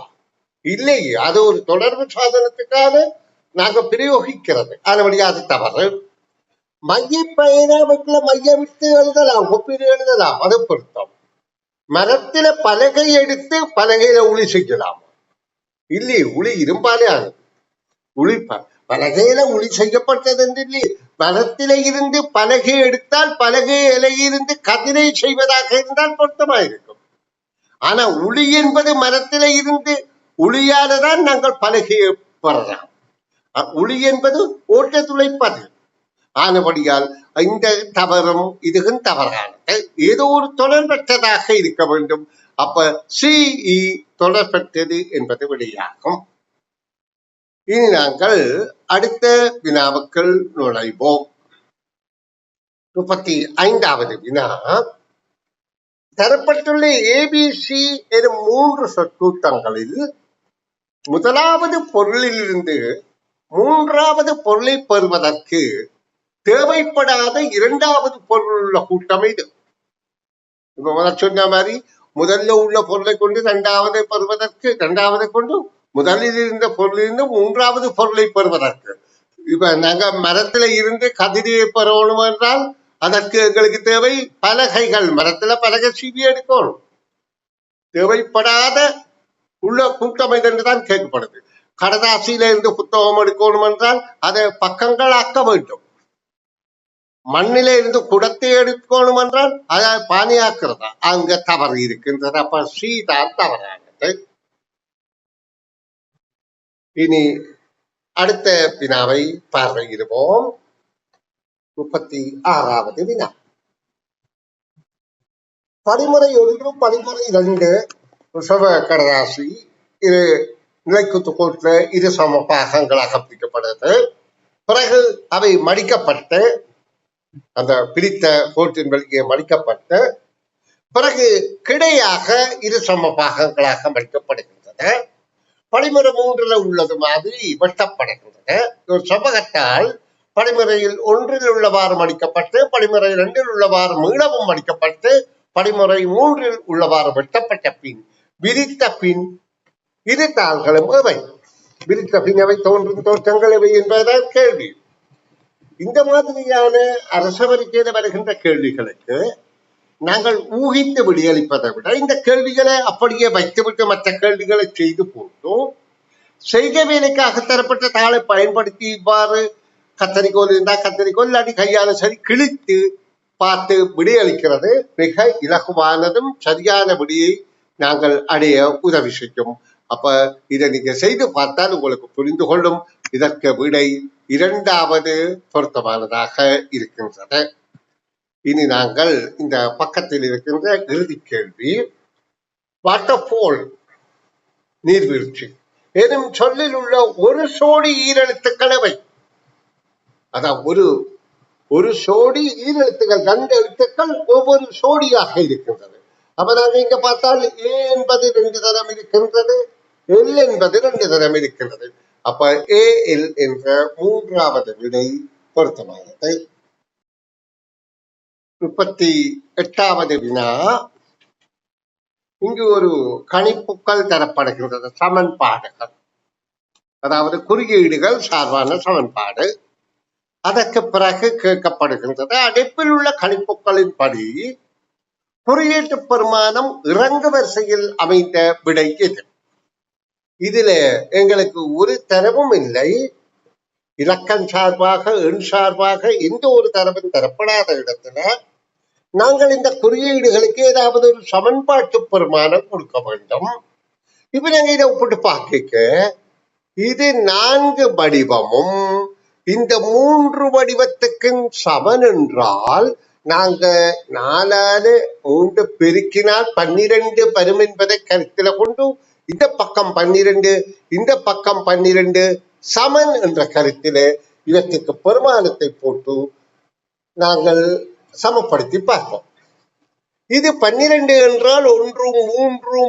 இல்லை, அது ஒரு தொடர்பு சாதனத்துக்காக நாங்க பிரயோகிக்கிறது. அதுபடி அது தவறு. மைய பயணத்துல மைய விட்டு எழுதலாம், ஒப்பிடு எழுதலாம், அது பொருத்தம். மரத்தில பலகை எடுத்து பலகையில உளி செய்யலாம். இல்லை, உளி இரும்பாலே ஆனது. உளி பலகையில உளி செய்யப்பட்டது என்று இல்லை. மரத்தில இருந்து பலகை எடுத்தால் பலகை இலையிலிருந்து கதிரை செய்வதாக இருந்தால் பொருத்தமாயிருக்கும். ஆனா உளி என்பது மரத்தில இருந்து உளியாலதான் நாங்கள் பலகையை பெறலாம். உளி என்பது ஓட்ட துளைப்பது. ஆனபடியால் இந்த தவறும் இதுவும் தவறானது. ஏதோ ஒரு தொடர்பற்றதாக இருக்க வேண்டும். அப்ப CE தொடர்பற்றது என்பது விடையாகும். இனி நாங்கள் அடுத்த வினாவுக்குள் நுழைவோம். 35வது வினா. தரப்பட்டுள்ள ABC எனும் 3 சொற்கூட்டங்களில் முதலாவது பொருளிலிருந்து 3வது பொருளை பெறுவதற்கு தேவைப்படாத 2வது பொருள் உள்ள கூட்டம் இது. இப்ப சொன்ன மாதிரி முதல்ல உள்ள பொருளை கொண்டு 2வது பெறுவதற்கு, 2வது கொண்டு முதலில் இருந்த பொருளிலிருந்து 3வது பொருளை பெறுவதற்கு. இப்ப நாங்க மரத்துல இருந்து கதிரியை பெறணும் என்றால் அதற்கு எங்களுக்கு தேவை பலகைகள். மரத்துல பலகை சீவி எடுக்கணும். தேவைப்படாத உள்ள கூட்டம் என்றுதான் கேட்கப்படுது. கடதாசியில இருந்து புத்தகம் எடுக்கணும் என்றால் அதை பக்கங்கள் ஆக்க வேண்டும். மண்ணில இருந்து குடத்தை எடுக்கணும் என்றால் அதை பானியாக்குறதா, அங்க தவறு இருக்கின்றது. அப்ப தான் தவறானது. இனி அடுத்த வினாவை பார்வையிடுவோம். 36வது வினா. படிமுறை 1, படிமுறை 2 ரிசவ கடதாசி இது நிலைக்குத்து கோட்டில இரு சம பாகங்களாக பிரிக்கப்படுது. பிறகு அவை மடிக்கப்பட்டு அந்த பிரித்த கோட்டின் வெளியே மடிக்கப்பட்டு பிறகு கிடையாக இரு சம பாகங்களாக மடிக்கப்படுகின்றன. படிமுறை 3 உள்ளது மாதிரி வெட்டப்படுகின்றன. ஒரு சமகத்தால் படிமுறையில் 1 உள்ளவாறு மடிக்கப்பட்டு படிமுறை 2 உள்ளவாறு மீளவும் மடிக்கப்பட்டு படிமுறை 3 உள்ளவாறு வெட்டப்பட்ட பின் விரித்த பின் இரு தாள்களும் எவை? விரித்த பின் அவை தோன்றும் தோற்றங்கள் எவை என்பதுதான் கேள்வி. இந்த மாதிரியான அரசவரிக்கையில வருகின்ற கேள்விகளுக்கு நாங்கள் ஊகித்து விடியளிப்பதை விட இந்த கேள்விகளை அப்படியே வைத்துவிட்டு மற்ற கேள்விகளை செய்து போட்டோம். செய்கை வேலைக்காக தரப்பட்ட தாளை பயன்படுத்தி இவ்வாறு கத்தரிக்கோல் இருந்தால் கத்தரிக்கோல் இல்லாட்டி கையால சரி கிழித்து பார்த்து விடையளிக்கிறது மிக இலகுவானதும் சரியான விடியை நாங்கள் அடைய உதவி செய்யும். அப்ப இதை நீங்க செய்து பார்த்தால் உங்களுக்கு புரிந்து கொள்ளும். இதற்கு விடை 2வது பொருத்தமானதாக இருக்கின்றது. இனி நாங்கள் இந்த பக்கத்தில் இருக்கின்ற இறுதி கேள்வி. வாட்டர்ஃபால் நீர்வீழ்ச்சி எனும் சொல்லில் உள்ள ஒரு சோடி ஈரெழுத்துக்கள் எவை? அதான் ஒரு சோடி ஈரெழுத்துக்கள், 2 எழுத்துக்கள் ஒவ்வொரு சோடியாக இருக்கின்றது. அப்ப நாங்க இங்க பார்த்தால் A என்பது 2 தரம் இருக்கின்றது, L என்பது 2 தரம் இருக்கின்றது. அப்ப ஏஎல் என்ற மூன்றாவது விடை பொருத்தமானது. 38வது வினா. இங்கு ஒரு கணிப்புகள் தரப்படுகின்றது, சமன்பாடுகள், அதாவது குறியீடுகள் சார்பான சமன்பாடு. அதற்கு பிறகு கேட்கப்படுகின்றது, அடைப்பில் உள்ள கணிப்புகளின்படி குறியீட்டு பெருமானம் இறங்கு வரிசையில் அமைந்த விடை எது? இதுல எங்களுக்கு ஒரு தரவும் இல்லை, இலக்கம் சார்பாக எண் சார்பாக எந்த ஒரு தரவும் தரப்படாத இடத்துல நாங்கள் இந்த குறியீடுகளுக்கு ஏதாவது ஒரு சமன்பாட்டு பெருமானம் கொடுக்க வேண்டும். இப்ப நாங்க இதை ஒப்பிட்டு பார்க்க, இது 4 வடிவமும் இந்த 3 வடிவத்துக்கும் சமன் என்றால் நாங்க 4 3 பெருக்கினால் 12 வரும் என்பதை கருத்துல கொண்டு இந்த பக்கம் 12 இந்த பக்கம் 12 சமன் என்ற கருத்தில இவற்றுக்கு பெருமானத்தை போட்டு நாங்கள் சமப்படுத்தி பார்ப்போம். இது 12 என்றால் 1 3 3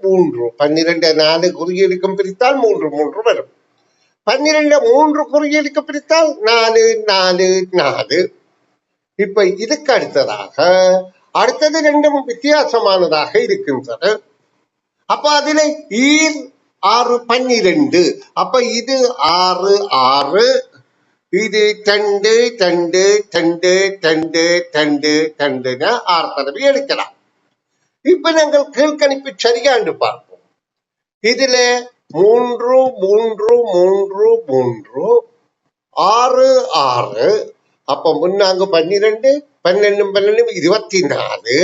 3 12 4 குறியீடுக்கும் பிரித்தால் 3 3 வரும். 12 3 குறியீடுக்கு பிரித்தால் 4 4 4. இப்ப இதுக்கு அடுத்தது ரெண்டும் வித்தியாசமானதாக இருக்கின்றது. அப்ப அதுல 6 12. அப்ப இது 6 6, இது 2 2 2 2 2 2 6 தடவை எடுக்கலாம். இப்ப நாங்கள் கீழ்கணிப்பு சரியாண்டு பார்ப்போம். இதுல 3 3 3 3 6 6. அப்ப முன்னாங்க 12 12 12 24.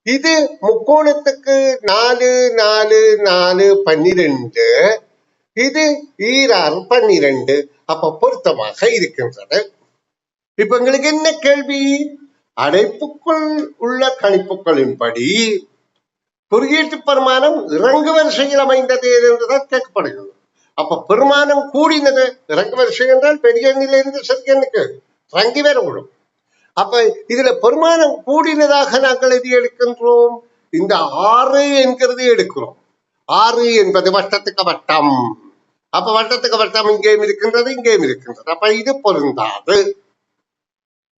இது முக்கோணத்துக்கு 4 4 4 12. இது 6 12. அப்ப பொருத்தமாக இருக்கின்றது. இப்ப எங்களுக்கு என்ன கேள்வி? அடைப்புக்குள் உள்ள கணிப்புகளின்படி குறியீட்டு பெருமானம் இறங்கு வரிசையில் அமைந்தது என்றுதான் கேட்கப்படுகிறது. அப்ப பெருமானம் கூடினது இறங்கு வரிசை என்றால் பெரிய எண்ணிலிருந்து சிறிய எண்ணுக்கு இறங்கி வர விடும். அப்ப இதுல பெருமானம் கூடினதாக நாங்கள் எது எடுக்கின்றோம்? இந்த 6 என்கிறது எடுக்கிறோம். 6 என்பது வட்டத்துக்கு வட்டம். அப்ப வட்டத்துக்கு வட்டம் இங்கேயும் இருக்கின்றது இங்கேயும் இருக்கின்றது. அப்ப இது பொருந்தாது.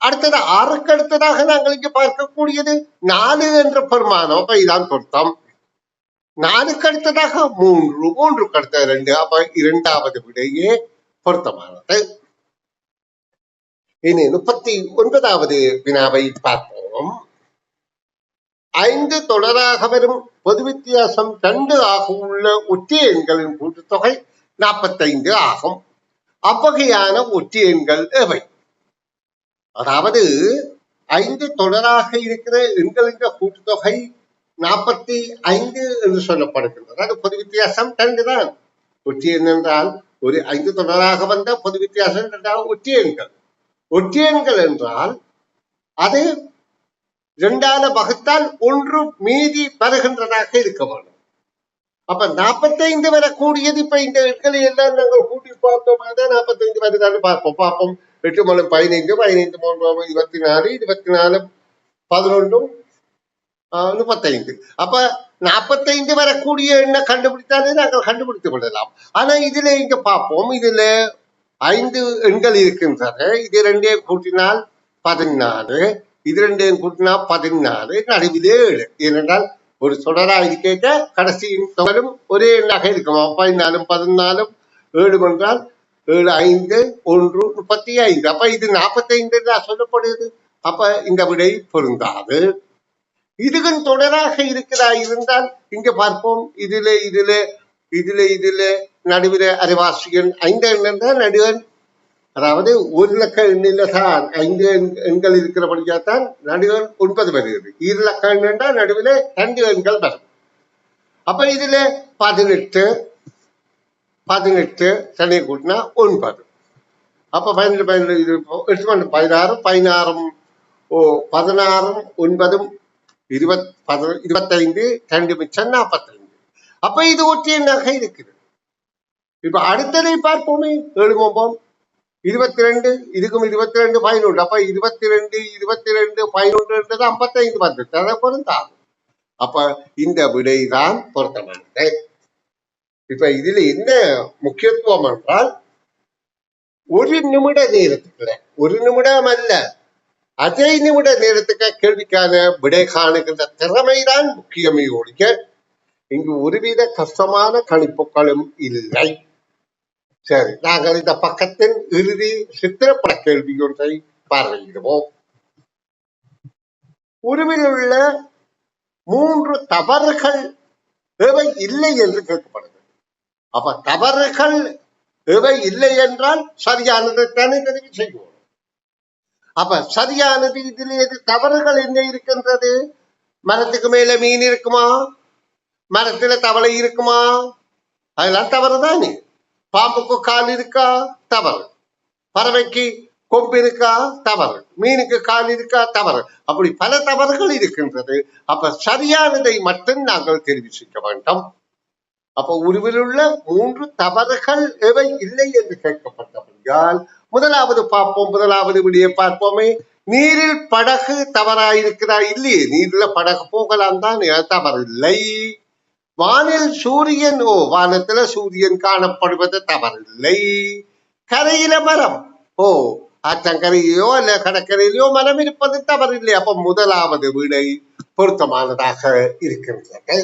அடுத்தது 6க்கு அடுத்ததாக நாங்கள் இங்க பார்க்கக்கூடியது 4 என்ற பெருமானம். அப்ப இதான் பொருத்தம். 4க்கு அடுத்ததாக 3 3க்கு அடுத்த 2. அப்ப 2வது விடையே பொருத்தமானது. இனி 39வது வினாவை பார்ப்போம். 5 தொடராக வரும் பொது வித்தியாசம் 2 ஆக உள்ள ஒற்றை எண்களின் கூட்டுத்தொகை 45 ஆகும். அவ்வகையான ஒற்றை எண்கள் எவை? அதாவது 5 தொடராக இருக்கிற எண்களின் கூட்டுத்தொகை 45 என்று சொல்லப்படுகின்றது. அது பொது வித்தியாசம் 2 தான். ஒற்றை எண் என்றால் ஒரு 5 தொடராக வந்த பொது வித்தியாசம் 2 ஒற்றை எண்கள். ஒற்றை எண்கள் என்றால் அது 2ஆல வகுத்தால் 1 மீதி வருகின்றதாக இருக்க வேண்டும். அப்ப 45 வரக்கூடியது. இப்ப இந்த எண்களை எல்லாம் நாங்கள் கூட்டி பார்த்தோம், 45 வருதான்னு பார்ப்போம். 8 மூலம் 15 15 3 24 24 11 35. அப்ப 45 வரக்கூடிய எண்ணை கண்டுபிடித்தாலே நாங்கள் கண்டுபிடித்து விடலாம். ஆனா இதுல இங்க பார்ப்போம், இதுல 5 எண்கள் இருக்கின்றன. இது 2 கூட்டினால் 14, இது 2 கூட்டினால் 14, நடுவிலே 7. ஏனென்றால் ஒரு தொடரா இருக்க கடைசியின் தொகரும் ஒரே எண்ணாக இருக்கும். 14 14 7 என்றால் 7 5 1 35. அப்ப இது 45 சொல்லப்படுது. அப்ப இந்த விடை பொருந்தாது. இதுக்கும் தொடராக இருக்கிறதா இருந்தால் இங்க பார்ப்போம், இதுல இதுல இதுல இதுல நடுவில அரைவாசிகள் 5 எண் தான் நடுவன். அதாவது 1 இலக்க எண்ணில தான் 5 எண்கள் இருக்கிறபடியாத்தான் நடுவன் 9 வருகிறது. 2 இலக்க எண் என்றால் நடுவில 2 எண்கள் வரும். அப்ப இதுல 18 18 தனியை கூட்டினா 9. அப்ப 12 12 8 16 16 16 9 25 2 மிச்சம் 45. அப்ப இது ஒற்றை எண்ணாக இருக்குது. இப்ப அடுத்ததை பார்ப்போமே, 7 9 22, இதுக்கும் 22 11. அப்ப 22 22 11 55 வந்துட்டு அதை பொருந்தாது. அப்ப இந்த விடைதான் பொருத்தமானது. இப்ப இதுல என்ன முக்கியத்துவம் என்றால், ஒரு நிமிட நேரத்துக்குள்ள, ஒரு நிமிடம் அல்ல, அரை நிமிட நேரத்துக்கு கேள்விக்கான விடை காணுகின்ற திறமைதான் முக்கியமே ஒழிய இங்கு ஒருவித கஷ்டமான கணிப்புகளும் இல்லை. சரி, நாங்கள் இந்த பக்கத்தின் இறுதி சித்திரப்பட கேள்வி ஒன்றை பார்வையிடுவோம். உருவில் உள்ள 3 தவறுகள் எவை இல்லை என்று கேட்கப்படுது. அப்ப தவறுகள் எவை இல்லை என்றால் சரியானதை தானே தெரிவு செய்வோம். அப்ப சரியானது இதில் எது தவறுகள் என்ன இருக்கின்றது? மரத்துக்கு மேல மீன் இருக்குமா? மரத்துல தவளை இருக்குமா? அதெல்லாம் தவறுதானே. பாம்புக்கு கால் இருக்கா? தவறு. பறவைக்கு கொம்பு இருக்கா? தவறு. மீனுக்கு கால் இருக்கா? தவறு. அப்படி பல தவறுகள் இருக்கின்றது. அப்ப சரியானதை மட்டும் நாங்கள் தெரிவு செய்ய வேண்டும். அப்ப உருவில் உள்ள 3 தவறுகள் எவை இல்லை என்று கேட்கப்பட்டபடியால் முதலாவது பார்ப்போம். முதலாவது விடியை பார்ப்போமே. நீரில் படகு தவறாயிருக்கிறா? இல்லையே, நீர்ல படகு போகலாம் தான், தவறு இல்லை. வானில் சூரியன், வானத்துல சூரியன் காணப்படுவது தவறில்லை. கரையில மரம், ஆற்றங்கரையிலோ அல்ல கடற்கரையிலோ மரம் இருப்பது தவறில்லை. அப்ப முதலாவது விடை பொருத்தமானதாக இருக்கின்றது.